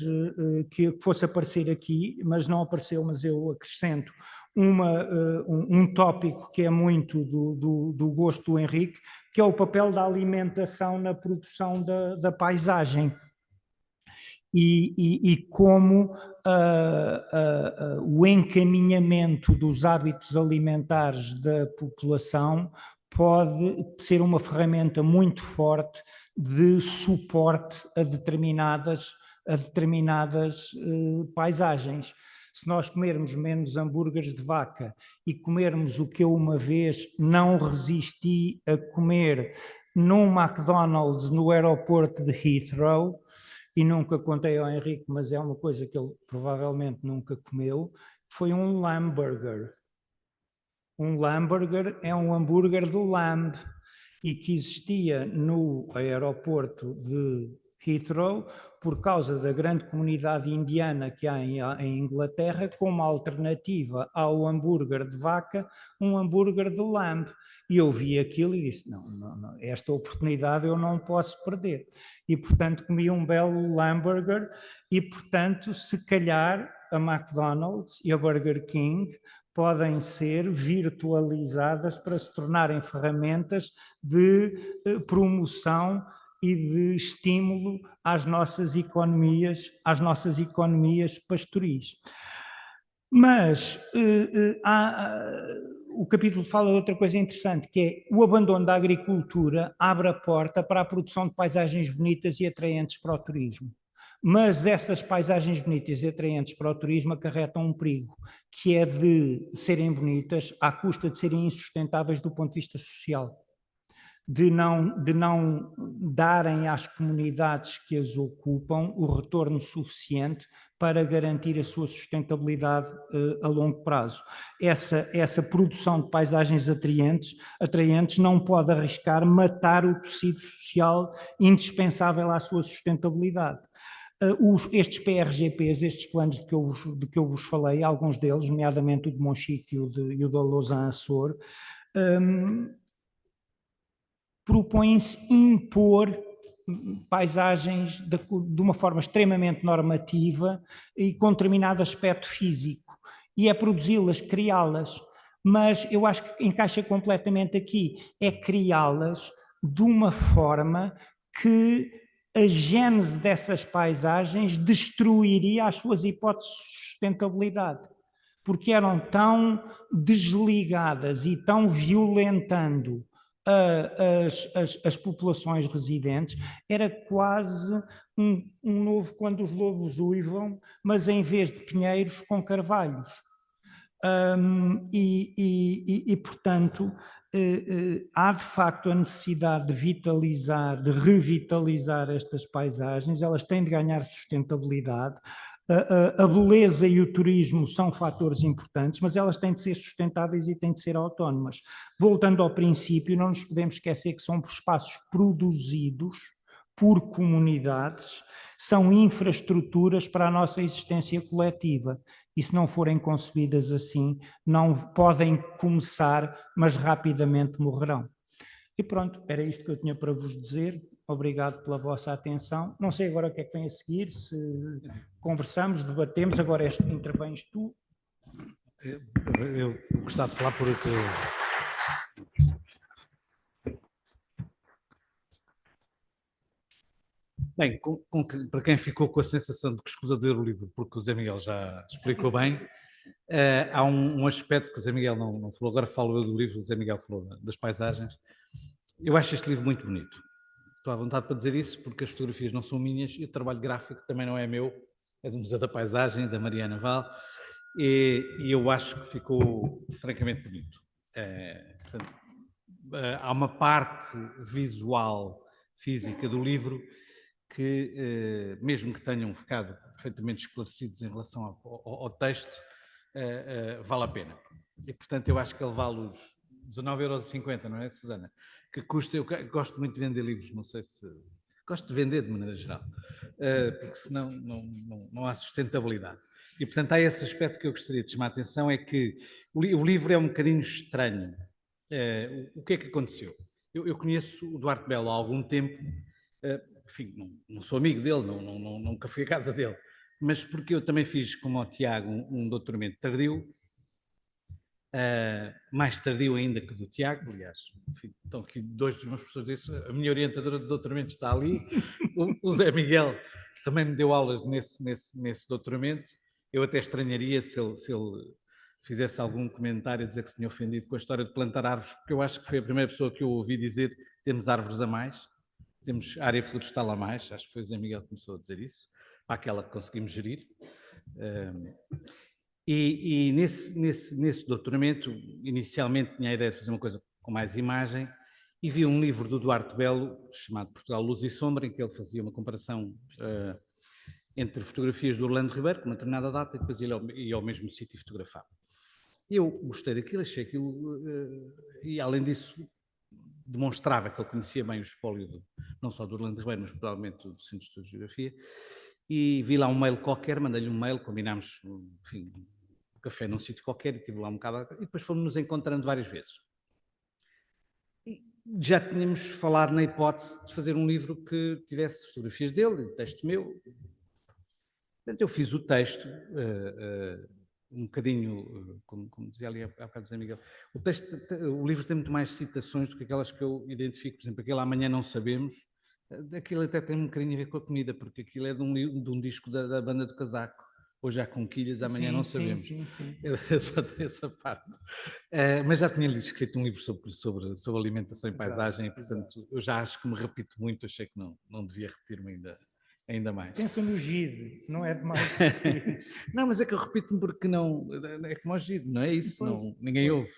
que fosse aparecer aqui, mas não apareceu, mas eu acrescento um tópico que é muito do gosto do Henrique, que é o papel da alimentação na produção da paisagem. E como o encaminhamento dos hábitos alimentares da população pode ser uma ferramenta muito forte de suporte a determinadas paisagens. Se nós comermos menos hambúrgueres de vaca e comermos o que eu uma vez não resisti a comer num McDonald's no aeroporto de Heathrow, e nunca contei ao Henrique, mas é uma coisa que ele provavelmente nunca comeu, foi um Lamburger. Um Lamburger é um hambúrguer do lamb e que existia no aeroporto de Heathrow por causa da grande comunidade indiana que há em Inglaterra, como alternativa ao hambúrguer de vaca, um hambúrguer de lamb. E eu vi aquilo e disse, não, esta oportunidade eu não posso perder. E, portanto, comi um belo Lamburger e, portanto, se calhar a McDonald's e a Burger King podem ser virtualizadas para se tornarem ferramentas de promoção e de estímulo às nossas economias pastoris. Mas o capítulo fala de outra coisa interessante, que é o abandono da agricultura abre a porta para a produção de paisagens bonitas e atraentes para o turismo. Mas essas paisagens bonitas e atraentes para o turismo acarretam um perigo, que é de serem bonitas à custa de serem insustentáveis do ponto de vista social. De não darem às comunidades que as ocupam o retorno suficiente para garantir a sua sustentabilidade a longo prazo. Essa produção de paisagens atraentes não pode arriscar matar o tecido social indispensável à sua sustentabilidade. Estes PRGPs, estes planos de que eu vos falei, alguns deles, nomeadamente o de Monchique e o de Lausanne-Açores, propõem-se impor paisagens de uma forma extremamente normativa e com determinado aspecto físico, e é produzi-las, criá-las, mas eu acho que encaixa completamente aqui, é criá-las de uma forma que a gênese dessas paisagens destruiria as suas hipóteses de sustentabilidade, porque eram tão desligadas e tão violentando as populações residentes, era quase um novo Quando os Lobos Uivam, mas em vez de pinheiros, com carvalhos. Portanto, há de facto a necessidade de vitalizar, de revitalizar estas paisagens, elas têm de ganhar sustentabilidade. A beleza e o turismo são fatores importantes, mas elas têm de ser sustentáveis e têm de ser autónomas. Voltando ao princípio, não nos podemos esquecer que são espaços produzidos por comunidades, são infraestruturas para a nossa existência coletiva. E se não forem concebidas assim, não podem começar, mas rapidamente morrerão. E pronto, era isto que eu tinha para vos dizer. Obrigado pela vossa atenção. Não sei agora o que é que vem a seguir, se conversamos, debatemos, agora intervens tu. Eu gostava de falar porque... Bem, para quem ficou com a sensação de que escusa de ler o livro, porque o Zé Miguel já explicou bem, há um aspecto que o Zé Miguel não falou, agora falo eu do livro, o Zé Miguel falou das paisagens. Eu acho este livro muito bonito. Estou à vontade para dizer isso, porque as fotografias não são minhas e o trabalho gráfico também não é meu, é do Museu da Paisagem, da Mariana Val, e eu acho que ficou francamente bonito. Portanto, há uma parte visual, física do livro que, mesmo que tenham ficado perfeitamente esclarecidos em relação ao texto, vale a pena. E, portanto, eu acho que ele vale os 19,50 €, não é, Susana? Que custa, eu gosto muito de vender livros, não sei se... Gosto de vender de maneira geral, porque senão não há sustentabilidade. E, portanto, há esse aspecto que eu gostaria de chamar a atenção, é que o livro é um bocadinho estranho. O que é que aconteceu? Eu conheço o Duarte Belo há algum tempo, enfim, não sou amigo dele, nunca fui à casa dele, mas porque eu também fiz, como o Tiago, um doutoramento tardio, mais tardio ainda que do Tiago, aliás, enfim, estão aqui dois dos meus professores disso, a minha orientadora de doutoramento está ali, o Zé Miguel também me deu aulas nesse doutoramento. Eu até estranharia se ele fizesse algum comentário a dizer que se tinha ofendido com a história de plantar árvores, porque eu acho que foi a primeira pessoa que eu ouvi dizer: temos árvores a mais, temos área florestal a mais. Acho que foi o Zé Miguel que começou a dizer isso, para aquela que conseguimos gerir. E nesse doutoramento, inicialmente tinha a ideia de fazer uma coisa com mais imagem, e vi um livro do Duarte Belo, chamado Portugal, Luz e Sombra, em que ele fazia uma comparação entre fotografias do Orlando Ribeiro, com uma determinada data, e depois ele ia ao mesmo sítio e fotografava. Eu gostei daquilo, achei aquilo, e além disso, demonstrava que ele conhecia bem o espólio, não só do Orlando Ribeiro, mas provavelmente do Centro de Estudos de Geografia, e vi lá um mail qualquer, mandei-lhe um mail, combinámos, enfim, um café num sítio qualquer, e estive lá um bocado, e depois fomos nos encontrando várias vezes. E já tínhamos falado na hipótese de fazer um livro que tivesse fotografias dele, texto meu. Portanto, eu fiz o texto, um bocadinho, como dizia ali há bocado José Miguel, o livro tem muito mais citações do que aquelas que eu identifico. Por exemplo, aquele Amanhã Não Sabemos, aquilo até tem um bocadinho a ver com a comida, porque aquilo é de um disco da Banda do Casaco. Hoje há conquilhas, amanhã não sabemos. Sim. Eu só tenho essa parte. Mas já tinha escrito um livro sobre alimentação e paisagem, exato, portanto, eu já acho que me repito muito, achei que não devia repetir-me ainda mais. Pensa no GID, não é demais. Não, mas é que eu repito-me porque não, é como o GID, não é isso? Ninguém ouve.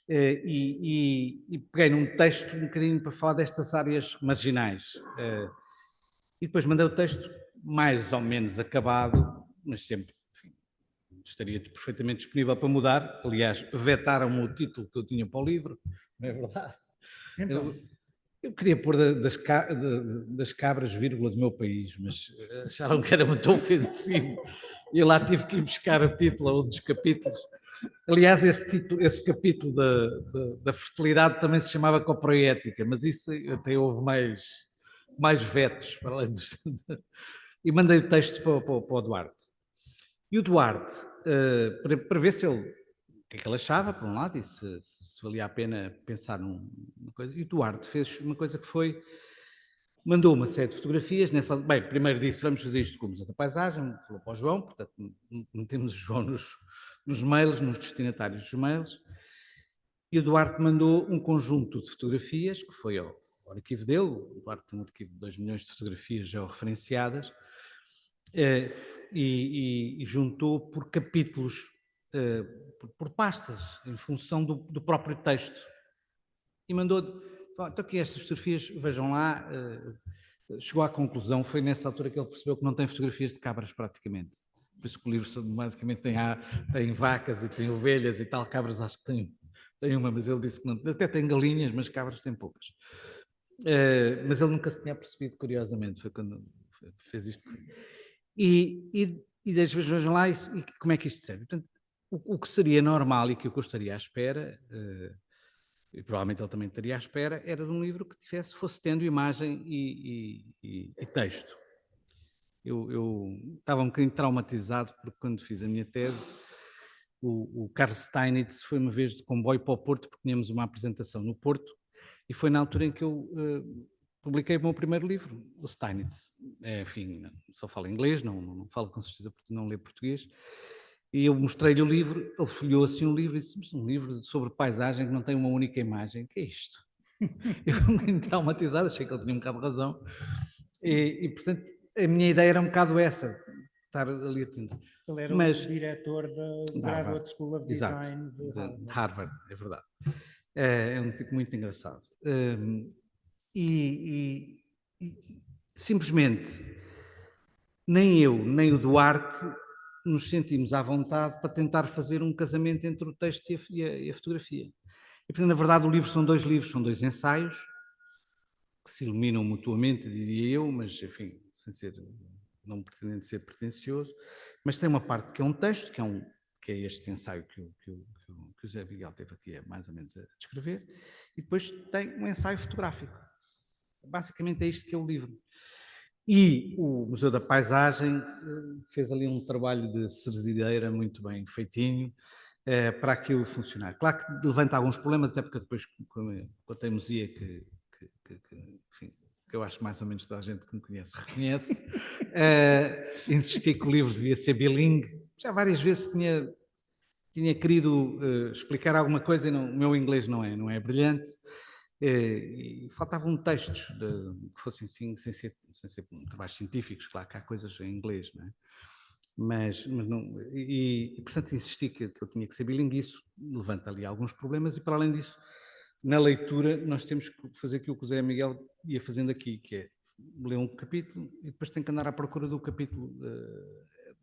E peguei num texto um bocadinho para falar destas áreas marginais. E depois mandei o texto mais ou menos acabado, mas sempre, enfim, estaria perfeitamente disponível para mudar. Aliás, vetaram-me o título que eu tinha para o livro, não é verdade? Então. Eu queria pôr das cabras, vírgula, do meu país, mas acharam que era muito ofensivo. E eu lá tive que ir buscar o título a um dos capítulos. Aliás, esse capítulo da fertilidade também se chamava coproética, mas isso até houve mais vetos para além dos... E mandei o texto para o Duarte. E o Duarte, para ver se ele... O que é que ele achava, por um lado, e se valia a pena pensar numa coisa. E o Duarte fez uma coisa que foi... Mandou uma série de fotografias. Bem, primeiro disse: vamos fazer isto com o Museu da Paisagem. Falou para o João, portanto, metemos o João nos mails, nos destinatários dos mails. E o Duarte mandou um conjunto de fotografias, que foi ao arquivo dele. O Duarte tem um arquivo de 2 milhões de fotografias georreferenciadas, e juntou por capítulos. por pastas, em função do próprio texto. E mandou, então aqui estas fotografias, vejam lá, chegou à conclusão, foi nessa altura que ele percebeu que não tem fotografias de cabras praticamente. Por isso que o livro basicamente tem vacas e tem ovelhas e tal, cabras acho que tem uma, mas ele disse que não, até tem galinhas, mas cabras tem poucas. Mas ele nunca se tinha percebido, curiosamente, foi quando fez isto. E vejam lá e como é que isto serve. Portanto, o que seria normal e que eu estaria à espera, e provavelmente ele também estaria à espera, era de um livro que fosse tendo imagem e texto. Eu estava um bocadinho traumatizado porque quando fiz a minha tese, o Carl Steinitz foi uma vez de comboio para o Porto porque tínhamos uma apresentação no Porto e foi na altura em que eu publiquei o meu primeiro livro, o Steinitz. Enfim, só falo inglês, não falo com certeza porque não lê português. E eu mostrei-lhe o livro, ele folheou assim o livro e disse, um livro sobre paisagem que não tem uma única imagem, que é isto? Eu fui um bocadinho traumatizado, achei que ele tinha um bocado de razão. E portanto, a minha ideia era um bocado essa, estar ali atento. Ele era o diretor da Graduate School of Design de Harvard, é verdade. É um tipo muito engraçado. E simplesmente, nem eu, nem o Duarte nos sentimos à vontade para tentar fazer um casamento entre o texto e a fotografia. E, portanto, na verdade, o livro são dois livros, são dois ensaios, que se iluminam mutuamente, diria eu, mas, enfim, não pretendendo ser pretencioso, mas tem uma parte que é um texto, que é este ensaio que o José Miguel teve aqui mais ou menos a descrever, e depois tem um ensaio fotográfico. Basicamente é isto que é o livro. E o Museu da Paisagem fez ali um trabalho de cerzideira muito bem feitinho para aquilo funcionar. Claro que levanta alguns problemas, até porque depois com a teimosia enfim, que eu acho mais ou menos toda a gente que me conhece reconhece, insisti que o livro devia ser bilingue. Já várias vezes tinha querido explicar alguma coisa e o meu inglês não é brilhante. E faltavam textos que fossem assim, sem ser trabalhos científicos, claro que há coisas em inglês, não é? Mas não, portanto insisti que eu tinha que ser bilingue, isso levanta ali alguns problemas e para além disso, na leitura nós temos que fazer aquilo que o José Miguel ia fazendo aqui, que é ler um capítulo e depois tem que andar à procura do capítulo,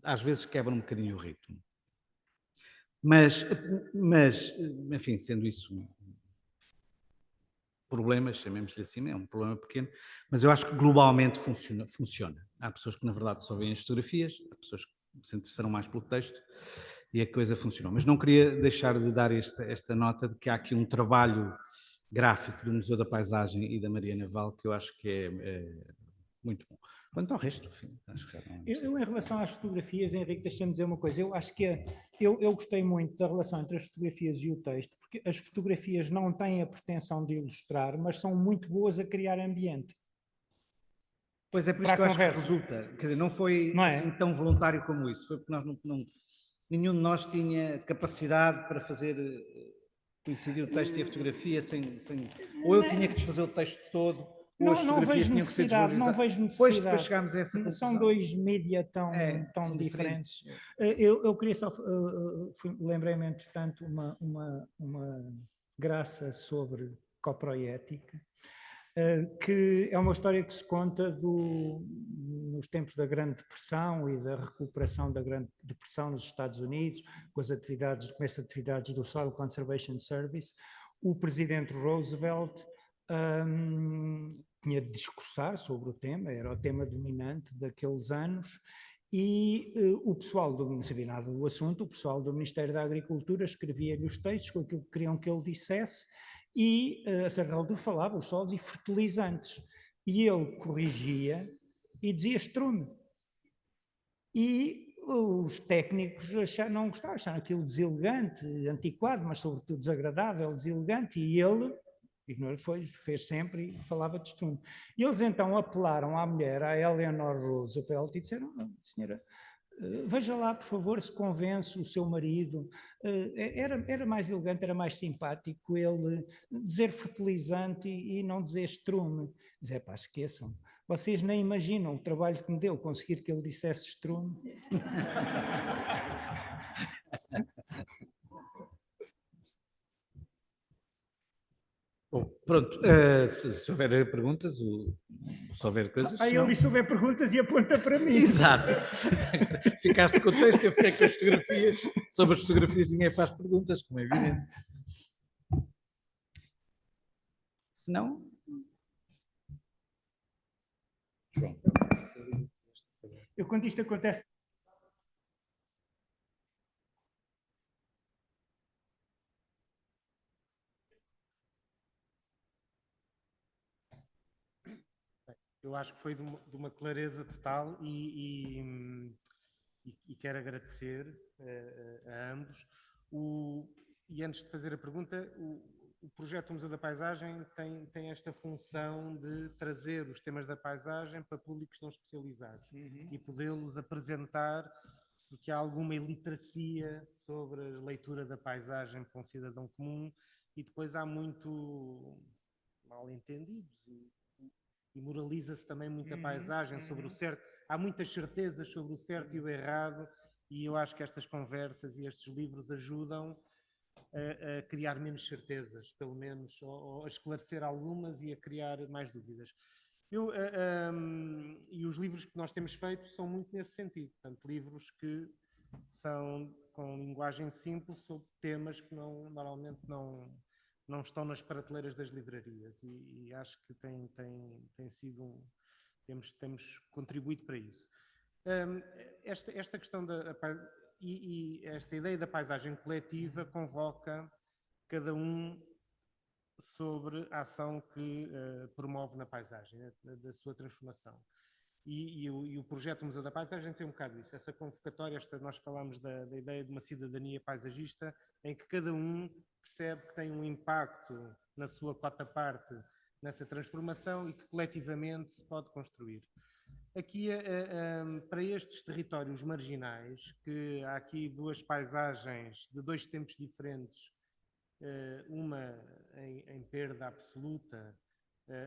às vezes quebra um bocadinho o ritmo. Mas enfim, sendo isso problemas, chamemos-lhe assim, é um problema pequeno, mas eu acho que globalmente funciona. Há pessoas que na verdade só veem as fotografias, há pessoas que se interessarão mais pelo texto e a coisa funcionou. Mas não queria deixar de dar esta nota de que há aqui um trabalho gráfico do Museu da Paisagem e da Maria Naval que eu acho que é muito bom. Quanto ao resto, enfim, acho que já não... Eu, em relação às fotografias, Henrique, deixa-me dizer uma coisa. Eu acho que eu gostei muito da relação entre as fotografias e o texto, porque as fotografias não têm a pretensão de ilustrar, mas são muito boas a criar ambiente. Pois é, por isso que eu acho que resulta. Quer dizer, não foi assim tão voluntário como isso. Foi porque nós nenhum de nós tinha capacidade para fazer coincidir o texto e a fotografia ou eu tinha que desfazer o texto todo. Não vejo necessidade. Depois chegámos a essa conclusão. São dois mídia tão diferentes. Eu queria só... lembrei-me, entretanto, uma graça sobre coproética, que é uma história que se conta nos tempos da Grande Depressão e da recuperação da Grande Depressão nos Estados Unidos, com as começo de atividades do Soil Conservation Service. O presidente Roosevelt tinha de discursar sobre o tema, era o tema dominante daqueles anos, e o pessoal não sabia nada do assunto, o pessoal do Ministério da Agricultura escrevia-lhe os textos com aquilo que queriam que ele dissesse, e a certa altura falava os solos e fertilizantes, e ele corrigia e dizia estrume. E os técnicos não gostavam, acharam aquilo deselegante, antiquado, mas sobretudo desagradável, deselegante, e ele fez sempre e falava de estrume. E eles então apelaram à mulher, à Eleanor Roosevelt, e disseram, senhora, veja lá, por favor, se convence o seu marido. Era mais elegante, era mais simpático ele dizer fertilizante e não dizer estrume. Dizer, pá, esqueçam. Vocês nem imaginam o trabalho que me deu conseguir que ele dissesse estrume. Pronto, se houver perguntas, se houver coisas... Aí ele diz se houver perguntas e aponta para mim. Exato. Ficaste com o texto, eu fiquei com as fotografias. Sobre as fotografias ninguém faz perguntas, como é evidente. Se não... João. Eu, quando isto acontece... Eu acho que foi de uma clareza total e quero agradecer a ambos. E antes de fazer a pergunta, o projeto Museu da Paisagem tem esta função de trazer os temas da paisagem para públicos não especializados e podê-los apresentar, porque há alguma iliteracia sobre a leitura da paisagem para um cidadão comum e depois há muito mal-entendidos e moraliza-se também muito a paisagem sobre o certo. Há muitas certezas sobre o certo e o errado, e eu acho que estas conversas e estes livros ajudam a criar menos certezas, pelo menos, ou a esclarecer algumas e a criar mais dúvidas. E os livros que nós temos feito são muito nesse sentido, portanto, livros que são com linguagem simples sobre temas que normalmente não estão nas prateleiras das livrarias e acho que tem sido temos contribuído para isso. Esta questão e esta ideia da paisagem coletiva convoca cada um sobre a ação que promove na paisagem, da sua transformação. E o projeto Museu da Paisagem tem um bocado isso, essa convocatória, nós falamos da ideia de uma cidadania paisagista, em que cada um percebe que tem um impacto na sua cota-parte nessa transformação e que coletivamente se pode construir. Aqui, para estes territórios marginais, que há aqui duas paisagens de dois tempos diferentes, uma em perda absoluta,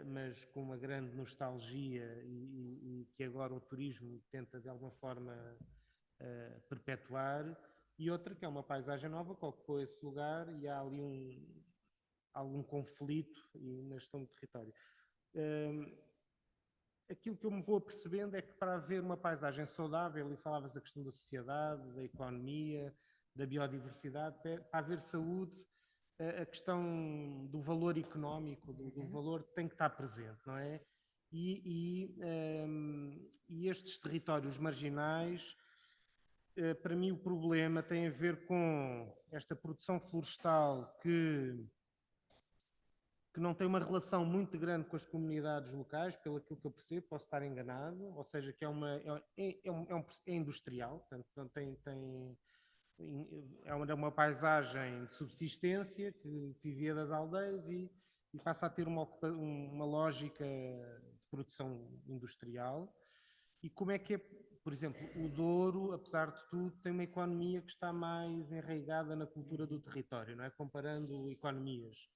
mas com uma grande nostalgia e que agora o turismo tenta de alguma forma perpetuar, e outra que é uma paisagem nova que ocupou esse lugar e há ali algum conflito na gestão do território. Aquilo que eu me vou apercebendo é que para haver uma paisagem saudável, e falavas da questão da sociedade, da economia, da biodiversidade, para haver saúde, a questão do valor económico, do valor tem que estar presente, não é? E estes territórios marginais, para mim o problema tem a ver com esta produção florestal que não tem uma relação muito grande com as comunidades locais, pelo aquilo que eu percebo, posso estar enganado, ou seja, que é industrial, portanto é uma paisagem de subsistência que vivia das aldeias e passa a ter uma lógica de produção industrial. E como é que é, por exemplo, o Douro, apesar de tudo, tem uma economia que está mais enraizada na cultura do território, não é? Comparando economias.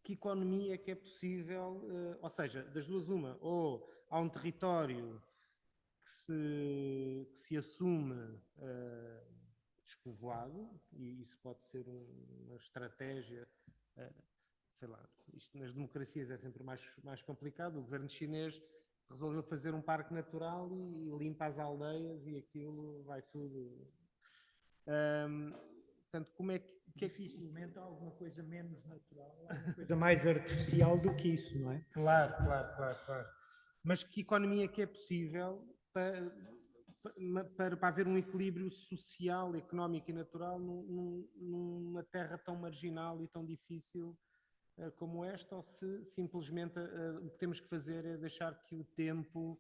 Que economia é que é possível, ou seja, das duas uma, ou há um território que se assume despovoado, e isso pode ser uma estratégia, sei lá, isto nas democracias é sempre mais complicado. O governo chinês resolveu fazer um parque natural e limpa as aldeias e aquilo vai tudo. Portanto, como é que dificilmente há alguma coisa menos natural, alguma coisa mais artificial do que isso, não é? Claro. Mas que economia que é possível para haver um equilíbrio social, económico e natural numa terra tão marginal e tão difícil como esta, ou se simplesmente o que temos que fazer é deixar que o tempo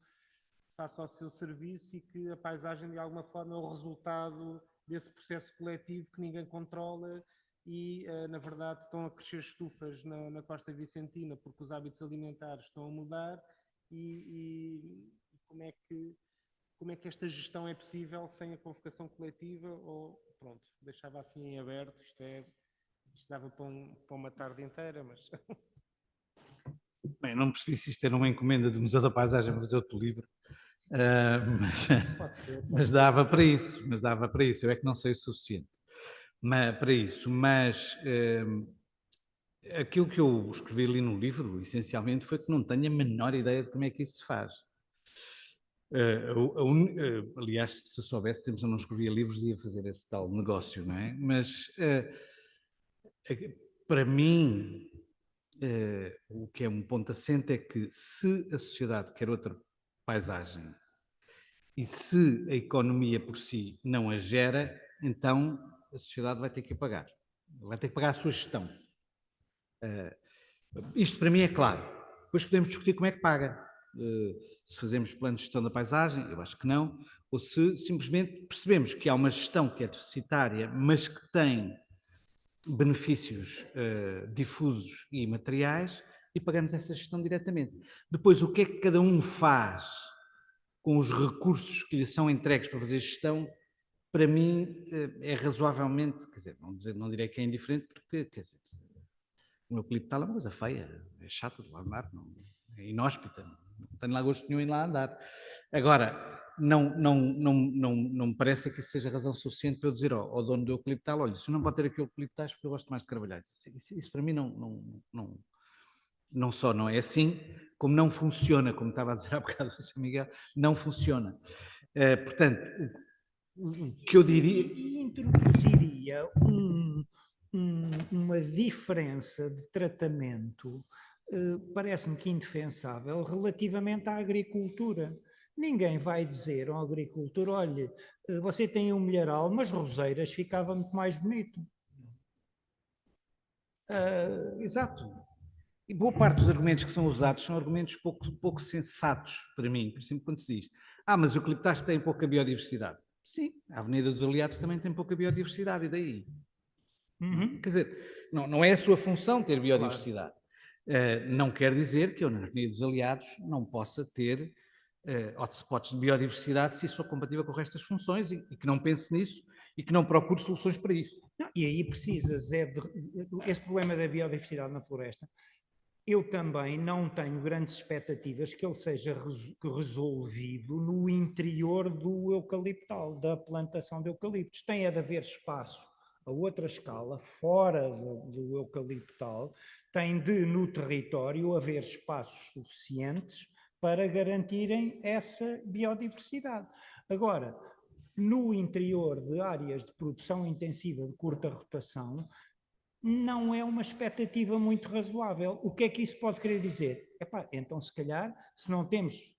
faça o seu serviço e que a paisagem de alguma forma é o resultado desse processo coletivo que ninguém controla e na verdade estão a crescer estufas na costa vicentina porque os hábitos alimentares estão a mudar e como é que esta gestão é possível sem a convocação coletiva? Ou pronto, deixava assim em aberto, isto dava para uma tarde inteira, mas... Bem, não percebi se isto era uma encomenda do Museu da Paisagem para fazer outro livro, mas dava para isso, eu é que não sei o suficiente para isso, mas Aquilo que eu escrevi ali no livro, essencialmente, foi que não tenho a menor ideia de como é que isso se faz. Aliás, se eu soubesse, eu não escrevia livros e ia fazer esse tal negócio, não é? Mas, para mim, o que é um ponto assente é que se a sociedade quer outra paisagem e se a economia por si não a gera, então a sociedade vai ter que a pagar. Vai ter que pagar a sua gestão. Isto para mim é claro. Depois podemos discutir como é que paga. Se fazemos plano de gestão da paisagem, eu acho que não, ou se simplesmente percebemos que há uma gestão que é deficitária, mas que tem benefícios difusos e materiais e pagamos essa gestão diretamente. Depois, o que é que cada um faz com os recursos que lhe são entregues para fazer gestão, para mim é razoavelmente, quer dizer, não direi que é indiferente, porque, quer dizer, o eucalipto é uma coisa feia, é chata de lá andar, é inóspita, não tenho lá gosto nenhum em lá andar. Agora, não me parece que isso seja razão suficiente para eu dizer ao dono do eucaliptal, olha, se não pode ter aqui eucaliptais porque eu gosto mais de carvalhais. Isso para mim não só não é assim, como não funciona, como estava a dizer há bocado o Sr. Miguel, não funciona. Portanto, o que eu diria... E introduziria uma diferença de tratamento, parece-me que indefensável, relativamente à agricultura. Ninguém vai dizer ao agricultor, olha, você tem um milharal, mas roseiras ficava muito mais bonito. Exato. E boa parte dos argumentos que são usados são argumentos pouco sensatos para mim. Por exemplo, quando se diz, mas os eucaliptais têm pouca biodiversidade. Sim, a Avenida dos Aliados também tem pouca biodiversidade, e daí? Uhum. Quer dizer, não é a sua função ter biodiversidade. Claro. Não quer dizer que eu, na Avenida dos Aliados, não possa ter hotspots de biodiversidade se isso for compatível com o resto das funções e que não pense nisso e que não procure soluções para isso. Não, e aí precisas esse problema da biodiversidade na floresta. Eu também não tenho grandes expectativas que ele seja resolvido no interior do eucaliptal, da plantação de eucaliptos. Tem de haver espaço a outra escala, fora do eucaliptal, tem de, no território, haver espaços suficientes para garantirem essa biodiversidade. Agora, no interior de áreas de produção intensiva de curta rotação, não é uma expectativa muito razoável. O que é que isso pode querer dizer? Então, se calhar, se não temos,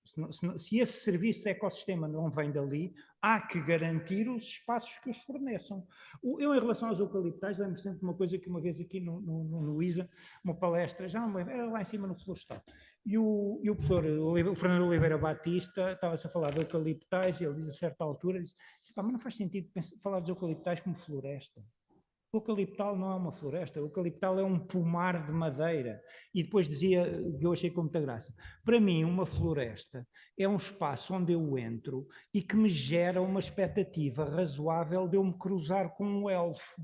se esse serviço de ecossistema não vem dali, há que garantir os espaços que os forneçam. Eu, em relação aos eucaliptais, lembro sempre de uma coisa que uma vez aqui no ISA, uma palestra, já não me lembro, era lá em cima no Florestal, e o professor o Fernando Oliveira Batista estava-se a falar de eucaliptais e ele diz a certa altura, disse, mas não faz sentido falar dos eucaliptais como floresta. O eucaliptal não é uma floresta, o eucaliptal é um pomar de madeira. E depois dizia, que eu achei com muita graça, para mim uma floresta é um espaço onde eu entro e que me gera uma expectativa razoável de eu me cruzar com um elfo,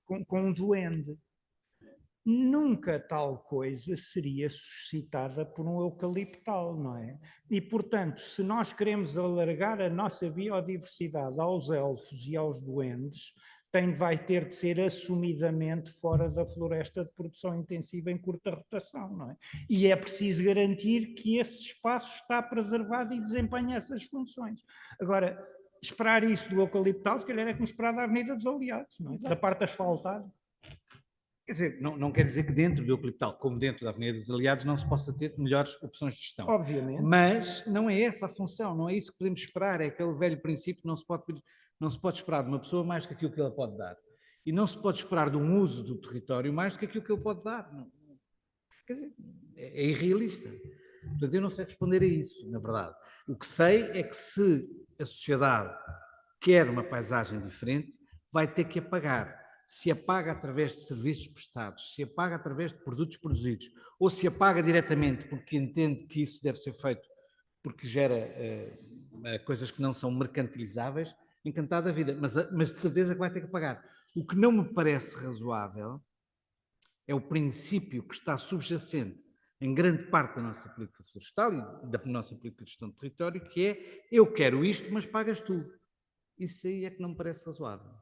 com um duende. Nunca tal coisa seria suscitada por um eucaliptal, não é? E, portanto, se nós queremos alargar a nossa biodiversidade aos elfos e aos duendes, vai ter de ser assumidamente fora da floresta de produção intensiva em curta rotação, não é? E é preciso garantir que esse espaço está preservado e desempenha essas funções. Agora, esperar isso do eucaliptal, se calhar é como esperar da Avenida dos Aliados, não é? Da parte asfaltada. Quer dizer, não quer dizer que dentro do eucaliptal, como dentro da Avenida dos Aliados, não se possa ter melhores opções de gestão. Obviamente. Mas não é essa a função, não é isso que podemos esperar, é aquele velho princípio que não se pode esperar de uma pessoa mais do que aquilo que ela pode dar. E não se pode esperar de um uso do território mais do que aquilo que ele pode dar. Quer dizer, é irrealista. Portanto, eu não sei responder a isso, na verdade. O que sei é que se a sociedade quer uma paisagem diferente, vai ter que a pagar. Se a paga através de serviços prestados, se a paga através de produtos produzidos, ou se a paga diretamente porque entende que isso deve ser feito porque gera coisas que não são mercantilizáveis, encantado da vida, mas de certeza que vai ter que pagar. O que não me parece razoável é o princípio que está subjacente em grande parte da nossa política florestal e da nossa política de gestão de território, que é, eu quero isto, mas pagas tu. Isso aí é que não me parece razoável.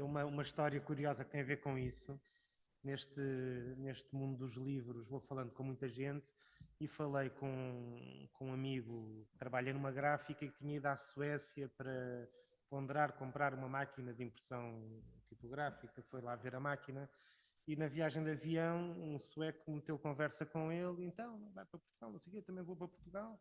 uma história curiosa que tem a ver com isso. Neste mundo dos livros, vou falando com muita gente e falei com um amigo que trabalha numa gráfica e que tinha ido à Suécia para ponderar comprar uma máquina de impressão tipográfica. Foi lá ver a máquina e na viagem de avião um sueco meteu conversa com ele. Então, vai para Portugal, não sei o quê, eu também vou para Portugal.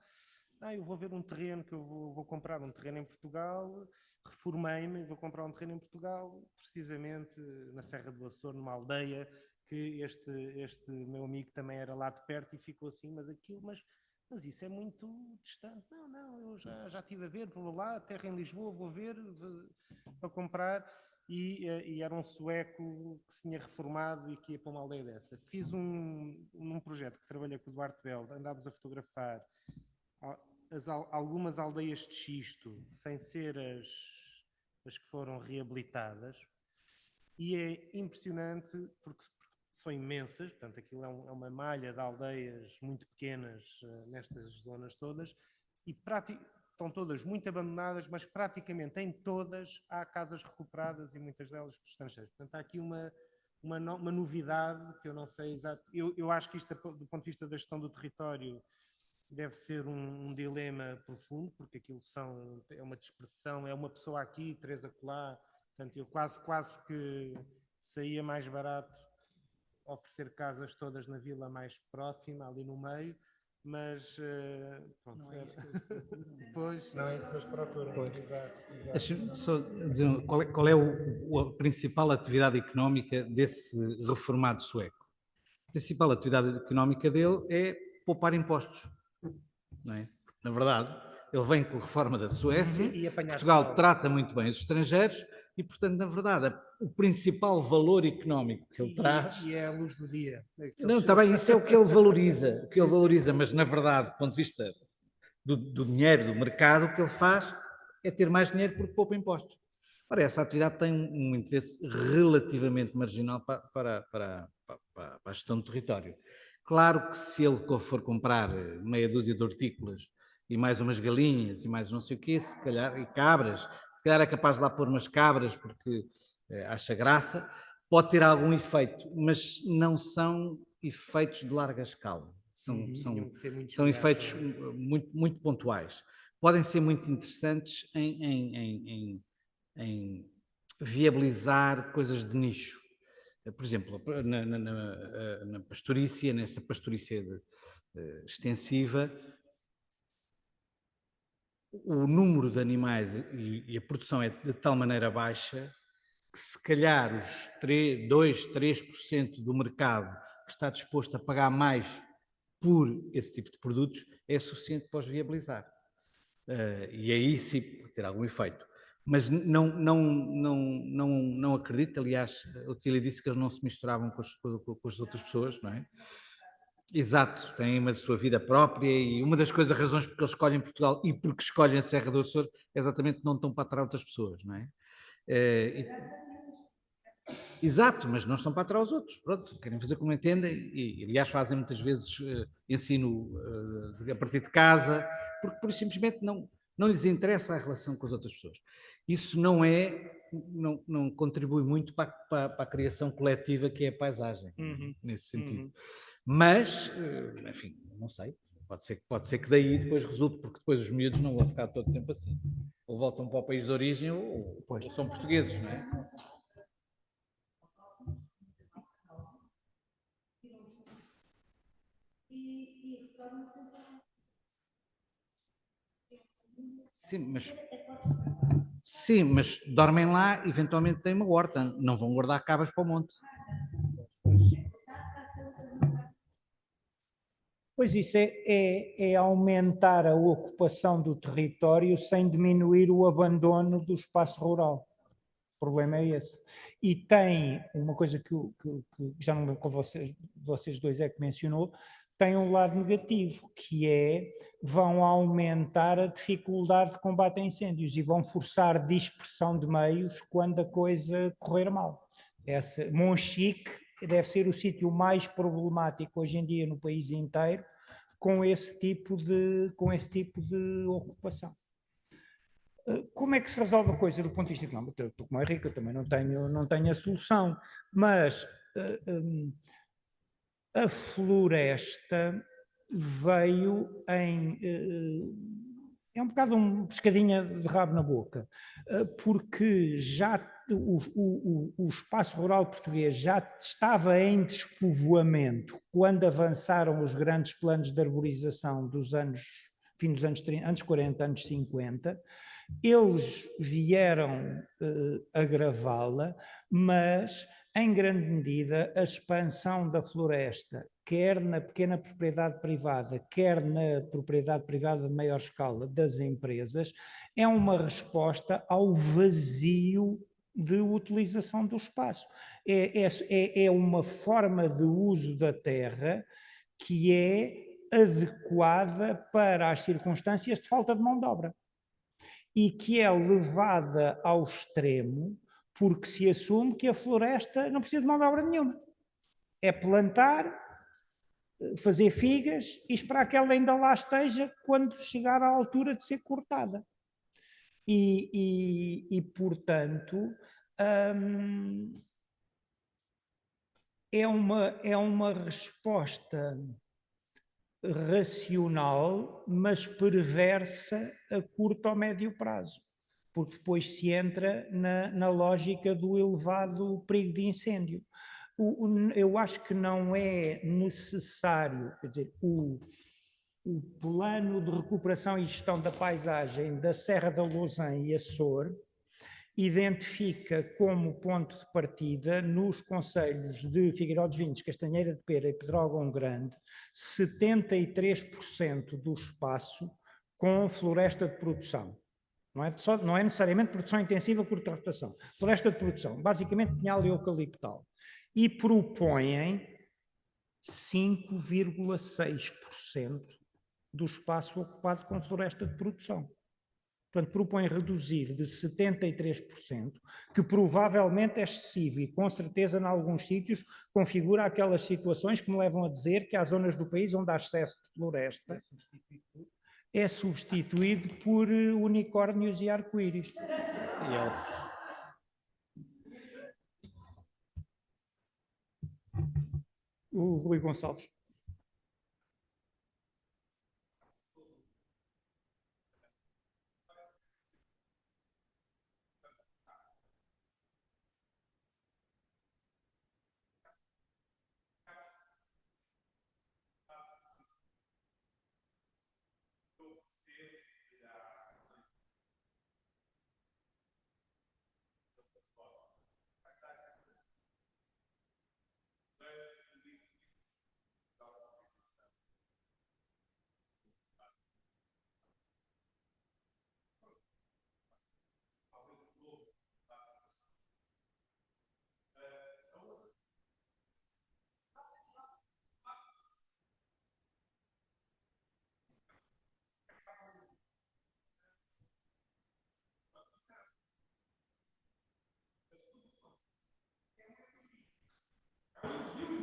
Eu vou ver um terreno que eu vou comprar um terreno em Portugal. Reformei-me, vou comprar um terreno em Portugal, precisamente na Serra do Açor, numa aldeia que este meu amigo também era lá de perto e ficou assim, mas isso é muito distante. Não, eu já estive a ver, vou lá, terra em Lisboa, vou ver para comprar. E era um sueco que se tinha reformado e que ia para uma aldeia dessa. Fiz um projeto que trabalhei com o Duarte Belo, andámos a fotografar algumas aldeias de xisto, sem ser as que foram reabilitadas, e é impressionante porque são imensas, portanto aquilo é uma malha de aldeias muito pequenas nestas zonas todas, e estão todas muito abandonadas, mas praticamente em todas há casas recuperadas e muitas delas por estrangeiros. Portanto há aqui uma novidade que eu não sei exato. Eu acho que isto, do ponto de vista da gestão do território, deve ser um dilema profundo, porque aquilo é uma dispersão, é uma pessoa aqui, três acolá, portanto eu quase que saía mais barato oferecer casas todas na vila mais próxima, ali no meio, mas pronto. Não é isso que eu procuro. Pois, não é isso que eles procuram. Pois. Exato. Deixa-me só dizer qual é a principal atividade económica desse reformado sueco. A principal atividade económica dele é poupar impostos. Não é? Na verdade, ele vem com a reforma da Suécia, Portugal sol. trata muito bem os estrangeiros e, portanto, na verdade, o principal valor económico que ele traz... E é a luz do dia. Não, está bem, isso é o que ele valoriza, mas, na verdade, do ponto de vista do dinheiro, do mercado, o que ele faz é ter mais dinheiro porque poupa impostos. Ora, essa atividade tem um interesse relativamente marginal para a gestão do território. Claro que se ele for comprar meia dúzia de hortícolas e mais umas galinhas e mais não sei o quê, se calhar, e cabras, se calhar é capaz de lá pôr umas cabras porque acha graça, pode ter algum efeito, mas não são efeitos de larga escala. São efeitos muito pontuais. Podem ser muito interessantes em viabilizar coisas de nicho. Por exemplo, na pastorícia, nessa pastorícia extensiva, o número de animais e a produção é de tal maneira baixa que se calhar os 2-3% do mercado que está disposto a pagar mais por esse tipo de produtos é suficiente para os viabilizar. E aí sim pode ter algum efeito. Mas não acredito, aliás, o Tília disse que eles não se misturavam com as outras pessoas, não é? Exato, têm uma sua vida própria e uma das razões porque eles escolhem Portugal e porque escolhem a Serra do Açor é exatamente não estão para atrás outras pessoas, não é? Exato, mas não estão para atrás os outros, pronto, querem fazer como entendem e aliás fazem muitas vezes ensino a partir de casa, porque por simplesmente não lhes interessa a relação com as outras pessoas. Isso não contribui muito para a criação coletiva que é a paisagem, nesse sentido. Mas, enfim, não sei, pode ser que daí depois resulte, porque depois os miúdos não vão ficar todo o tempo assim. Ou voltam para o país de origem ou são portugueses, não é? Sim, mas dormem lá, eventualmente têm uma horta, não vão guardar cabras para o monte. Pois isso é aumentar a ocupação do território sem diminuir o abandono do espaço rural. O problema é esse. E tem uma coisa que já não lembro com vocês dois é que mencionou, tem um lado negativo, que vão aumentar a dificuldade de combate a incêndios e vão forçar dispersão de meios quando a coisa correr mal. Monchique deve ser o sítio mais problemático hoje em dia no país inteiro com esse tipo de ocupação. Como é que se resolve a coisa do ponto de vista económico? Eu estou como é rico, eu também não tenho a solução, mas a floresta veio é um bocado um pescadinha de rabo na boca, porque já o espaço rural português já estava em despovoamento quando avançaram os grandes planos de arborização dos anos, fim dos anos 30, anos 40, anos 50, eles vieram agravá-la, mas em grande medida a expansão da floresta, quer na pequena propriedade privada, quer na propriedade privada de maior escala das empresas, é uma resposta ao vazio de utilização do espaço. É uma forma de uso da terra que é adequada para as circunstâncias de falta de mão de obra e que é levada ao extremo porque se assume que a floresta não precisa de mão de obra nenhuma. É plantar, fazer figas e esperar que ela ainda lá esteja quando chegar à altura de ser cortada. Portanto, é uma resposta racional, mas perversa a curto ou médio prazo, porque depois se entra na lógica do elevado perigo de incêndio. Eu acho que não é necessário, quer dizer, o plano de recuperação e gestão da paisagem da Serra da Lousã e Açor identifica como ponto de partida nos concelhos de Figueiró dos Vinhos, Castanheira de Pera e Pedrógão Grande, 73% do espaço com floresta de produção. Não é necessariamente produção intensiva, curta rotação. Floresta de produção, basicamente pinhal e eucaliptal. E propõem 5,6% do espaço ocupado com floresta de produção. Portanto, propõe reduzir de 73%, que provavelmente é excessivo e com certeza em alguns sítios configura aquelas situações que me levam a dizer que há zonas do país onde há excesso de floresta é substituído por unicórnios e arco-íris. E elfos. O Rui Gonçalves.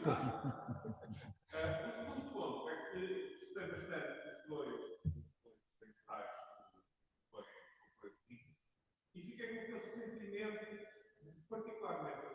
O segundo ponto é que gostei bastante dos dois ensaios e fiquei com aquele sentimento particularmente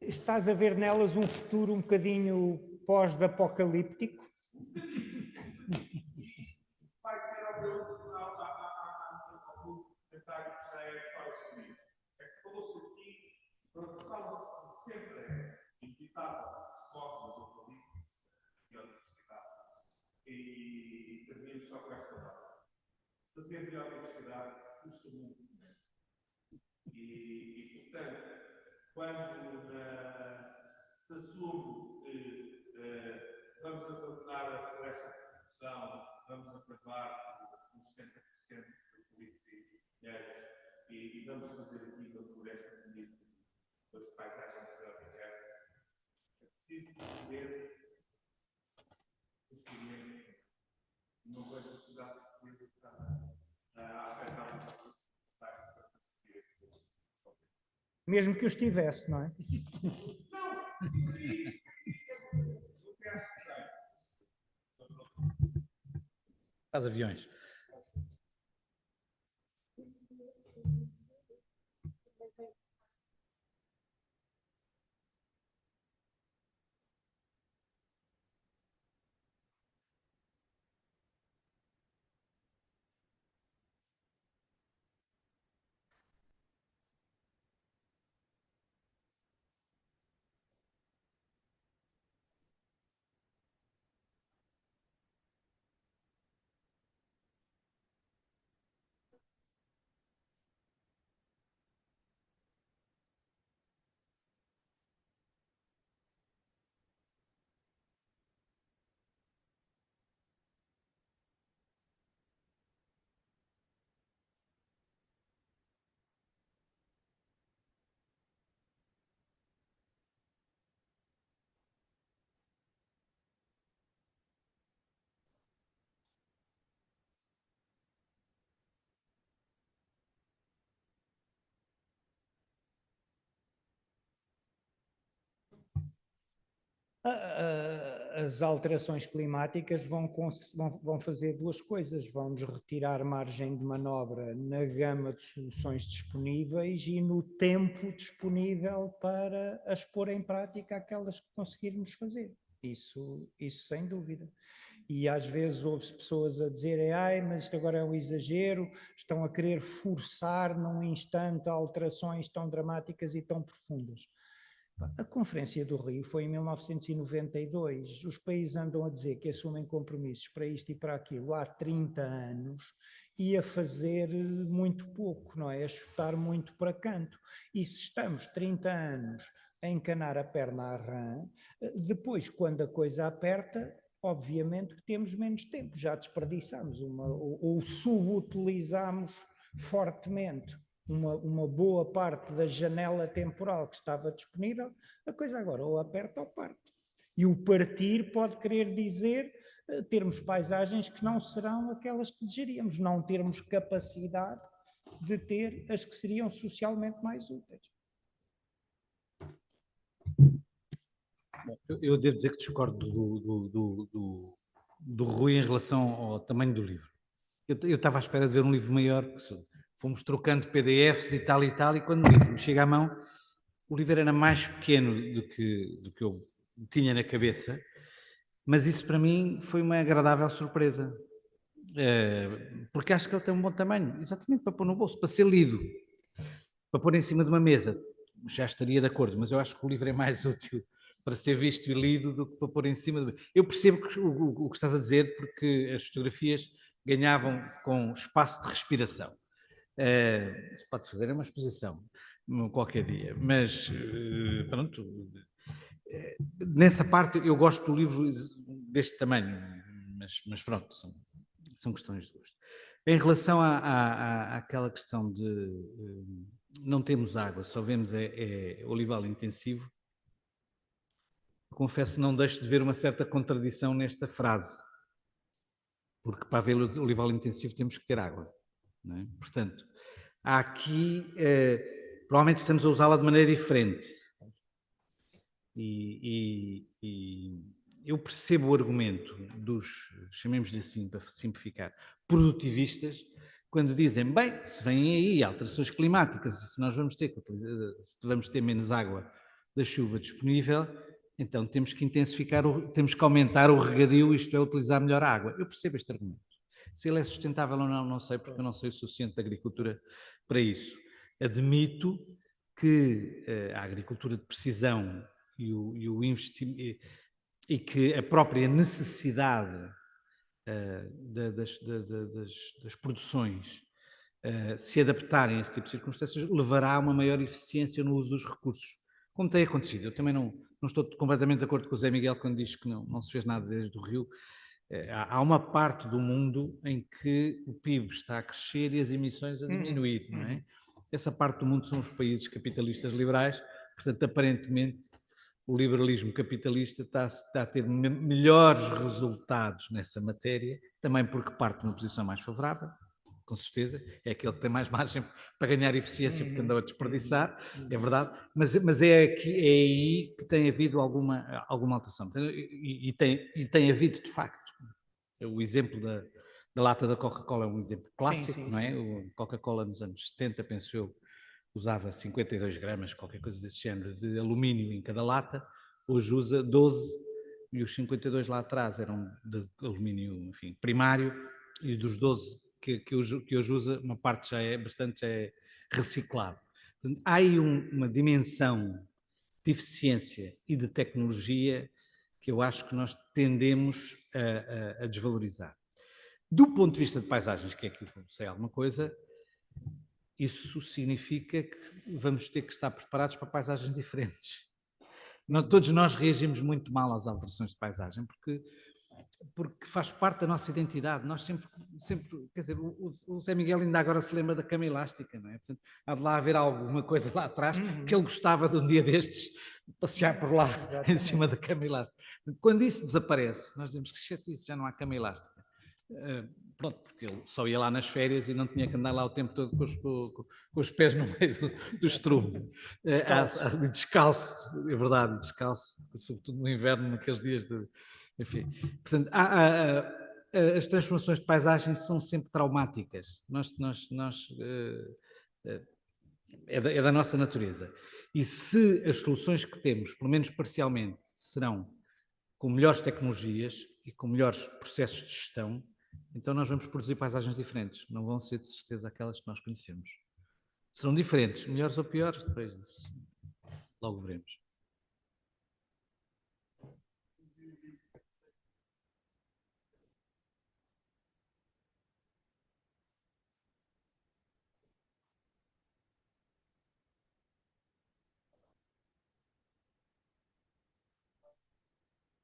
estás a ver nelas um futuro um bocadinho pós-apocalíptico? Vai ter algum comentário que já é falso comigo. É que falou-se aqui, fala-se sempre inevitável os focos eucaliptos e a universidade. E termino só com esta palavra. Fazer biodiversidade custa muito. E portanto, quando se assume que vamos abandonar a floresta de produção, vamos acabar com 70% de eucaliptos e pinheiros e vamos fazer aqui uma floresta bonita, com as paisagens biodiversas, é preciso perceber os imensos. Não vejo a sociedade portuguesa que está a afetar os para conseguir esse. Mesmo que os tivesse, não é? Faz aviões. As alterações climáticas vão fazer duas coisas, vão-nos retirar margem de manobra na gama de soluções disponíveis e no tempo disponível para as pôr em prática aquelas que conseguirmos fazer, isso sem dúvida. E às vezes ouve-se pessoas a dizerem, mas isto agora é um exagero, estão a querer forçar num instante alterações tão dramáticas e tão profundas. A Conferência do Rio foi em 1992. Os países andam a dizer que assumem compromissos para isto e para aquilo há 30 anos e a fazer muito pouco, não é? A chutar muito para canto. E se estamos 30 anos a encanar a perna à rã, depois, quando a coisa aperta, obviamente que temos menos tempo. Já desperdiçamos ou subutilizamos fortemente uma boa parte da janela temporal que estava disponível, a coisa agora ou aperta ou parte. E o partir pode querer dizer termos paisagens que não serão aquelas que desejaríamos, não termos capacidade de ter as que seriam socialmente mais úteis. Eu devo dizer que discordo do Rui em relação ao tamanho do livro. Eu estava à espera de ver um livro maior, que fomos trocando PDFs e tal, e quando o livro me chega à mão, o livro era mais pequeno do que eu tinha na cabeça, mas isso para mim foi uma agradável surpresa, porque acho que ele tem um bom tamanho, exatamente para pôr no bolso, para ser lido, para pôr em cima de uma mesa, já estaria de acordo, mas eu acho que o livro é mais útil para ser visto e lido do que para pôr em cima de... Eu percebo o que estás a dizer, porque as fotografias ganhavam com espaço de respiração. Isso pode-se fazer, é uma exposição qualquer dia, mas pronto, nessa parte eu gosto do livro deste tamanho, mas pronto, são questões de gosto. Em relação àquela questão de não temos água, só vemos olival intensivo, confesso não deixo de ver uma certa contradição nesta frase, porque para haver olival intensivo temos que ter água, não é? Portanto, há aqui, provavelmente estamos a usá-la de maneira diferente. E eu percebo o argumento dos, chamemos-lhe assim para simplificar, produtivistas, quando dizem, bem, se vêm aí alterações climáticas e se nós vamos ter menos água da chuva disponível, então temos que intensificar, temos que aumentar o regadio, isto é, utilizar melhor a água. Eu percebo este argumento. Se ele é sustentável ou não, não sei, porque eu não sei o suficiente de agricultura para isso. Admito que a agricultura de precisão e o investimento e que a própria necessidade das produções se adaptarem a esse tipo de circunstâncias levará a uma maior eficiência no uso dos recursos, como tem acontecido. Eu também não estou completamente de acordo com o Zé Miguel quando diz que não se fez nada desde o Rio. Há uma parte do mundo em que o PIB está a crescer e as emissões a diminuir, não é? Essa parte do mundo são os países capitalistas liberais, portanto, aparentemente, o liberalismo capitalista está a ter melhores resultados nessa matéria, também porque parte de uma posição mais favorável, com certeza, é aquele que tem mais margem para ganhar eficiência porque andou a desperdiçar, é verdade, mas é aí que tem havido alguma alteração. E tem havido, de facto. O exemplo da lata da Coca-Cola é um exemplo clássico, não é? O Coca-Cola nos anos 70, penso eu, usava 52 gramas, qualquer coisa desse género, de alumínio em cada lata, hoje usa 12, e os 52 lá atrás eram de alumínio, enfim, primário, e dos 12 que hoje usa, uma parte já é reciclado. Portanto, há aí uma dimensão de eficiência e de tecnologia que eu acho que nós tendemos a desvalorizar. Do ponto de vista de paisagens, que é aquilo que eu sei alguma coisa, isso significa que vamos ter que estar preparados para paisagens diferentes. Todos nós reagimos muito mal às alterações de paisagem, porque faz parte da nossa identidade. Nós sempre quer dizer, o Zé Miguel ainda agora se lembra da cama elástica, não é? Portanto, há de lá haver alguma coisa lá atrás que ele gostava de um dia destes passear por lá, em cima da cama elástica. Quando isso desaparece, nós dizemos que chatice, já não há cama elástica. Pronto, porque ele só ia lá nas férias e não tinha que andar lá o tempo todo com os pés no meio do estrume. Descalço, é verdade, descalço, sobretudo no inverno, naqueles dias de... Enfim, portanto, as transformações de paisagem são sempre traumáticas. É da nossa natureza. E se as soluções que temos, pelo menos parcialmente, serão com melhores tecnologias e com melhores processos de gestão, então nós vamos produzir paisagens diferentes. Não vão ser de certeza aquelas que nós conhecemos. Serão diferentes, melhores ou piores, depois disso. Logo veremos.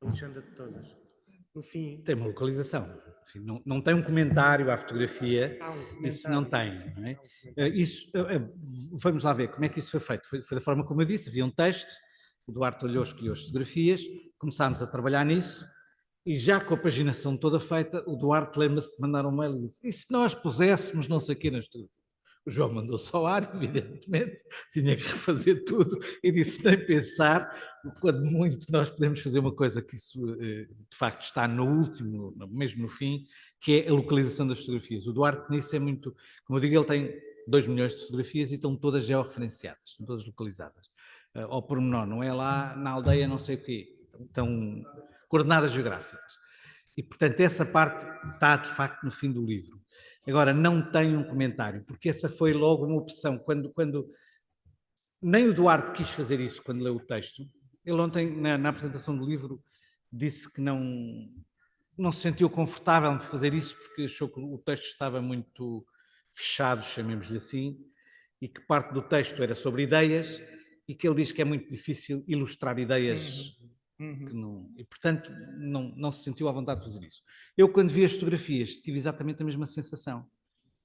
Alexandra de todas. No fim... Tem uma localização. Enfim, não tem um comentário à fotografia, isso não tem. Não é? Vamos lá ver como é que isso foi feito. Foi da forma como eu disse, havia um texto, o Duarte olhou, escolheu as fotografias, começámos a trabalhar nisso, e já com a paginação toda feita, o Duarte lembra-se de mandar um mail e disse: e se nós puséssemos não sei o que nas tudo? O João mandou só o ar, evidentemente, tinha que refazer tudo e disse: nem pensar, quando muito nós podemos fazer uma coisa que isso de facto está no último, mesmo no fim, que é a localização das fotografias. O Duarte nisso é muito, como eu digo, ele tem 2 milhões de fotografias e estão todas georreferenciadas, estão todas localizadas. Ao pormenor, não é lá na aldeia não sei o quê, estão coordenadas geográficas. E portanto essa parte está de facto no fim do livro. Agora, não tem um comentário, porque essa foi logo uma opção. Quando nem o Duarte quis fazer isso quando leu o texto, ele ontem, na apresentação do livro, disse que não se sentiu confortável em fazer isso, porque achou que o texto estava muito fechado, chamemos-lhe assim, e que parte do texto era sobre ideias, e que ele diz que é muito difícil ilustrar ideias... E portanto não se sentiu à vontade de fazer isso. Eu quando vi as fotografias tive exatamente a mesma sensação.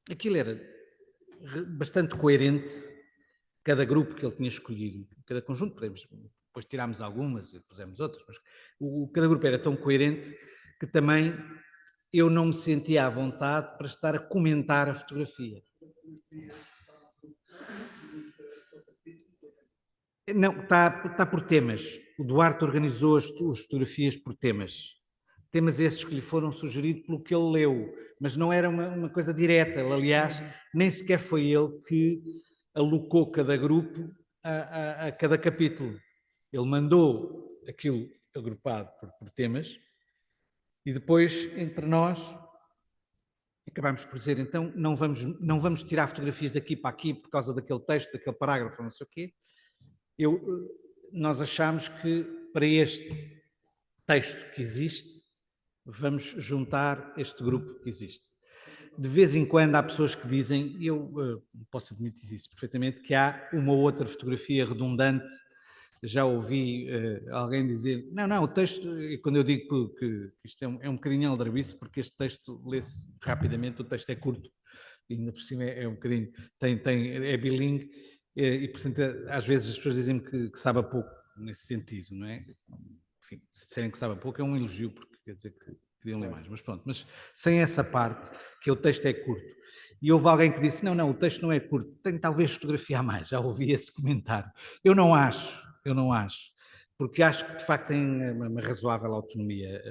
Aquilo era bastante coerente, cada grupo que ele tinha escolhido, cada conjunto, depois tirámos algumas e pusemos outras, mas cada grupo era tão coerente que também eu não me sentia à vontade para estar a comentar a fotografia. Não, está por temas. O Duarte organizou as fotografias por temas. Temas esses que lhe foram sugeridos pelo que ele leu, mas não era uma coisa direta. Ele, aliás, nem sequer foi ele que alocou cada grupo a cada capítulo. Ele mandou aquilo agrupado por temas e depois, entre nós, acabámos por dizer, então, não vamos tirar fotografias daqui para aqui por causa daquele texto, daquele parágrafo, não sei o quê. Nós achamos que para este texto que existe, vamos juntar este grupo que existe. De vez em quando há pessoas que dizem, e eu posso admitir isso perfeitamente, que há uma ou outra fotografia redundante. Já ouvi alguém dizer, não, o texto, e quando eu digo que isto é um bocadinho aldrabice, porque este texto lê-se rapidamente, o texto é curto, e ainda por cima é um bocadinho, é bilingue, e portanto às vezes as pessoas dizem-me que sabe a pouco nesse sentido, não é? Enfim, se disserem que sabe a pouco é um elogio, porque quer dizer que queriam ler mais, mas pronto, mas sem essa parte, que o texto é curto. E houve alguém que disse, não, o texto não é curto, tem talvez fotografia a mais, já ouvi esse comentário. Eu não acho, porque acho que de facto tem uma razoável autonomia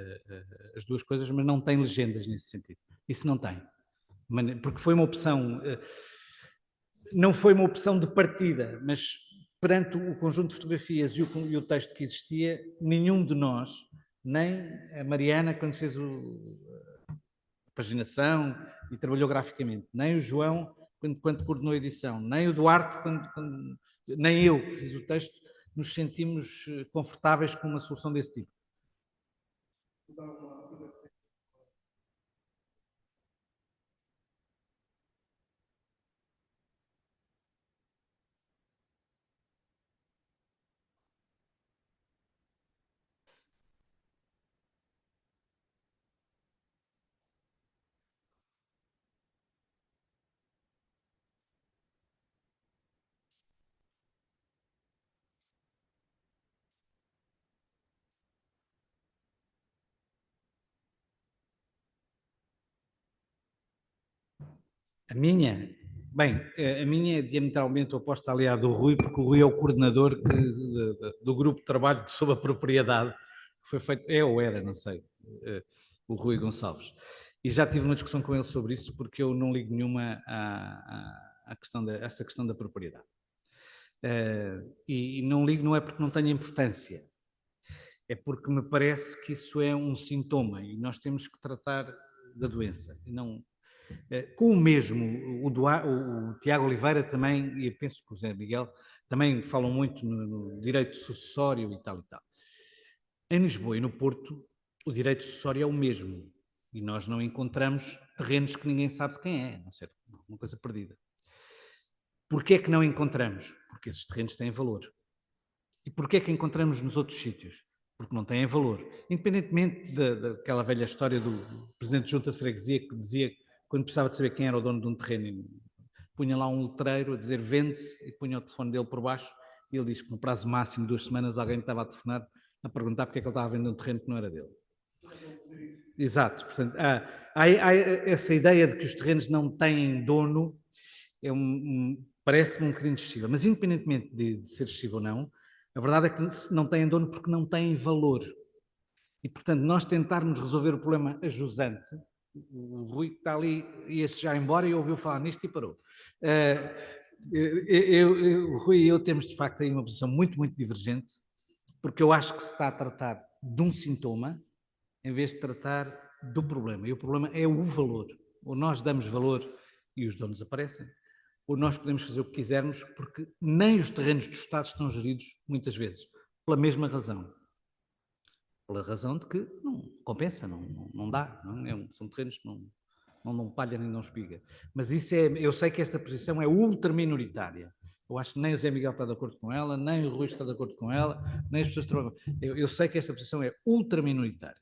as duas coisas, mas não tem legendas nesse sentido. Isso não tem. Porque foi uma opção, não foi uma opção de partida, mas perante o conjunto de fotografias e o texto que existia, nenhum de nós, nem a Mariana quando fez a paginação e trabalhou graficamente, nem o João quando coordenou a edição, nem o Duarte nem eu que fiz o texto, nos sentimos confortáveis com uma solução desse tipo. A minha é diametralmente oposta, aliás, do Rui, porque o Rui é o coordenador do grupo de trabalho sobre a propriedade, que foi feito, ou era, não sei, o Rui Gonçalves. E já tive uma discussão com ele sobre isso, porque eu não ligo nenhuma à essa questão da propriedade. E não ligo não é porque não tenha importância, é porque me parece que isso é um sintoma e nós temos que tratar da doença, e não... Com o mesmo, o Tiago Oliveira também, e penso que o José Miguel, também falam muito no direito sucessório e tal e tal. Em Lisboa e no Porto, o direito sucessório é o mesmo. E nós não encontramos terrenos que ninguém sabe de quem é, não sei, uma coisa perdida. Porquê é que não encontramos? Porque esses terrenos têm valor. E porquê é que encontramos nos outros sítios? Porque não têm valor. Independentemente daquela velha história do presidente de junta de freguesia que dizia, quando precisava de saber quem era o dono de um terreno, punha lá um letreiro a dizer vende-se e punha o telefone dele por baixo e ele diz que no prazo máximo de 2 semanas alguém estava a telefonar a perguntar porque é que ele estava a vender um terreno que não era dele. Exato. Portanto, há essa ideia de que os terrenos não têm dono, parece-me um bocadinho excessiva. Mas independentemente de ser excessivo ou não, a verdade é que não têm dono porque não têm valor. E, portanto, nós tentarmos resolver o problema a jusante, o Rui que está ali ia-se já embora e ouviu falar nisto e parou. O Rui e eu temos, de facto, aí uma posição muito, muito divergente, porque eu acho que se está a tratar de um sintoma em vez de tratar do problema. E o problema é o valor. Ou nós damos valor e os donos aparecem, ou nós podemos fazer o que quisermos, porque nem os terrenos do Estado estão geridos, muitas vezes, pela mesma razão. Pela razão de que não compensa, não dá. São terrenos que não dão palha nem dão espiga. Mas eu sei que esta posição é ultra minoritária. Eu acho que nem o Zé Miguel está de acordo com ela, nem o Rui está de acordo com ela, nem as pessoas trabalham. Eu sei que esta posição é ultra minoritária.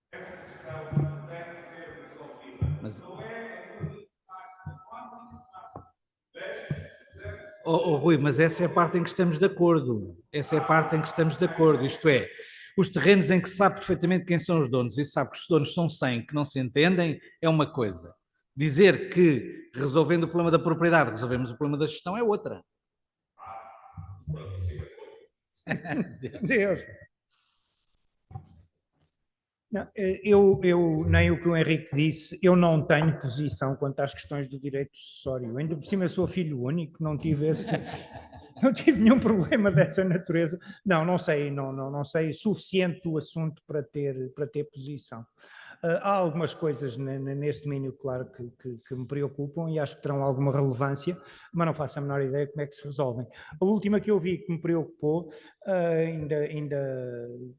Essa questão tem que ser resolvida. Mas Rui, mas essa é a parte em que estamos de acordo. Essa é a parte em que estamos de acordo. Isto é, os terrenos em que se sabe perfeitamente quem são os donos e se sabe que os donos são 100 que não se entendem é uma coisa. Dizer que resolvendo o problema da propriedade resolvemos o problema da gestão é outra. Deus. Não, nem o que o Henrique disse, eu não tenho posição quanto às questões do direito sucessório. Ainda por cima eu sou filho único, não tive nenhum problema dessa natureza. Não sei suficiente do assunto para ter posição. Há algumas coisas neste domínio, claro, que me preocupam e acho que terão alguma relevância, mas não faço a menor ideia como é que se resolvem. A última que eu vi que me preocupou, ainda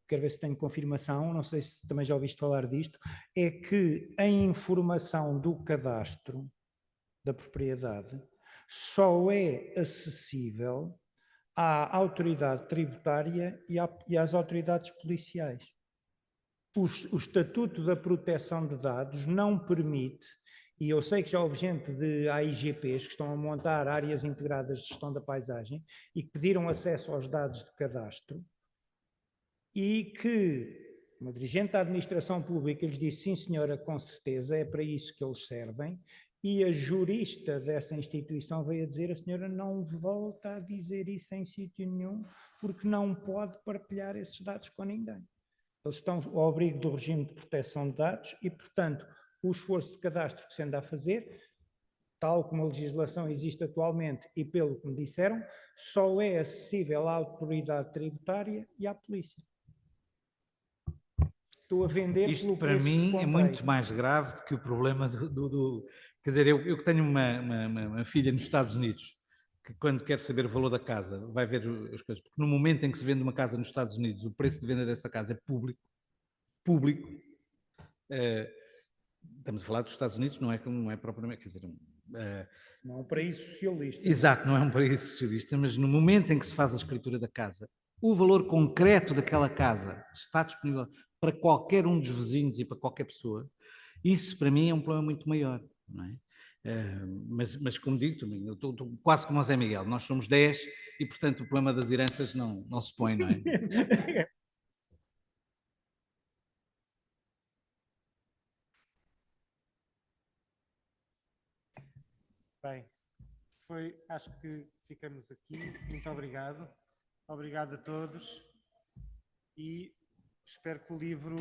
quero ver se tenho confirmação, não sei se também já ouviste falar disto, é que a informação do cadastro da propriedade só é acessível à autoridade tributária e às autoridades policiais. O Estatuto da Proteção de Dados não permite, e eu sei que já houve gente de AIGPs que estão a montar áreas integradas de gestão da paisagem e que pediram acesso aos dados de cadastro e que uma dirigente da administração pública lhes disse, sim senhora, com certeza, é para isso que eles servem, e a jurista dessa instituição veio a dizer, a senhora não volta a dizer isso em sítio nenhum, porque não pode partilhar esses dados com ninguém. Eles estão ao abrigo do regime de proteção de dados e, portanto, o esforço de cadastro que se anda a fazer, tal como a legislação existe atualmente e pelo que me disseram, só é acessível à autoridade tributária e à polícia. Estou a vender isto pelo para preço que mim comprei. é muito mais grave do que o problema Quer dizer, eu que tenho uma filha nos Estados Unidos, que quando quer saber o valor da casa, vai ver as coisas, porque no momento em que se vende uma casa nos Estados Unidos, o preço de venda dessa casa é público. Estamos a falar dos Estados Unidos, não é propriamente, quer dizer... não é um paraíso socialista. Exato, não é um paraíso socialista, mas no momento em que se faz a escritura da casa, o valor concreto daquela casa está disponível para qualquer um dos vizinhos e para qualquer pessoa. Isso, para mim, é um problema muito maior, não é? Mas como digo também, eu estou quase como o Zé Miguel, nós somos 10 e, portanto, o problema das heranças não se põe, não é? Bem, acho que ficamos aqui. Muito obrigado. Obrigado a todos e espero que o livro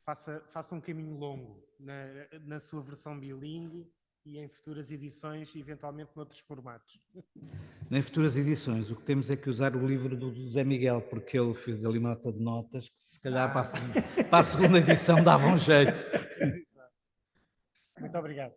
faça um caminho longo na sua versão bilingue e em futuras edições, eventualmente noutros formatos. Em futuras edições, o que temos é que usar o livro do Zé Miguel, porque ele fez ali uma nota de notas que se calhar para a segunda edição dava um jeito. Muito obrigado.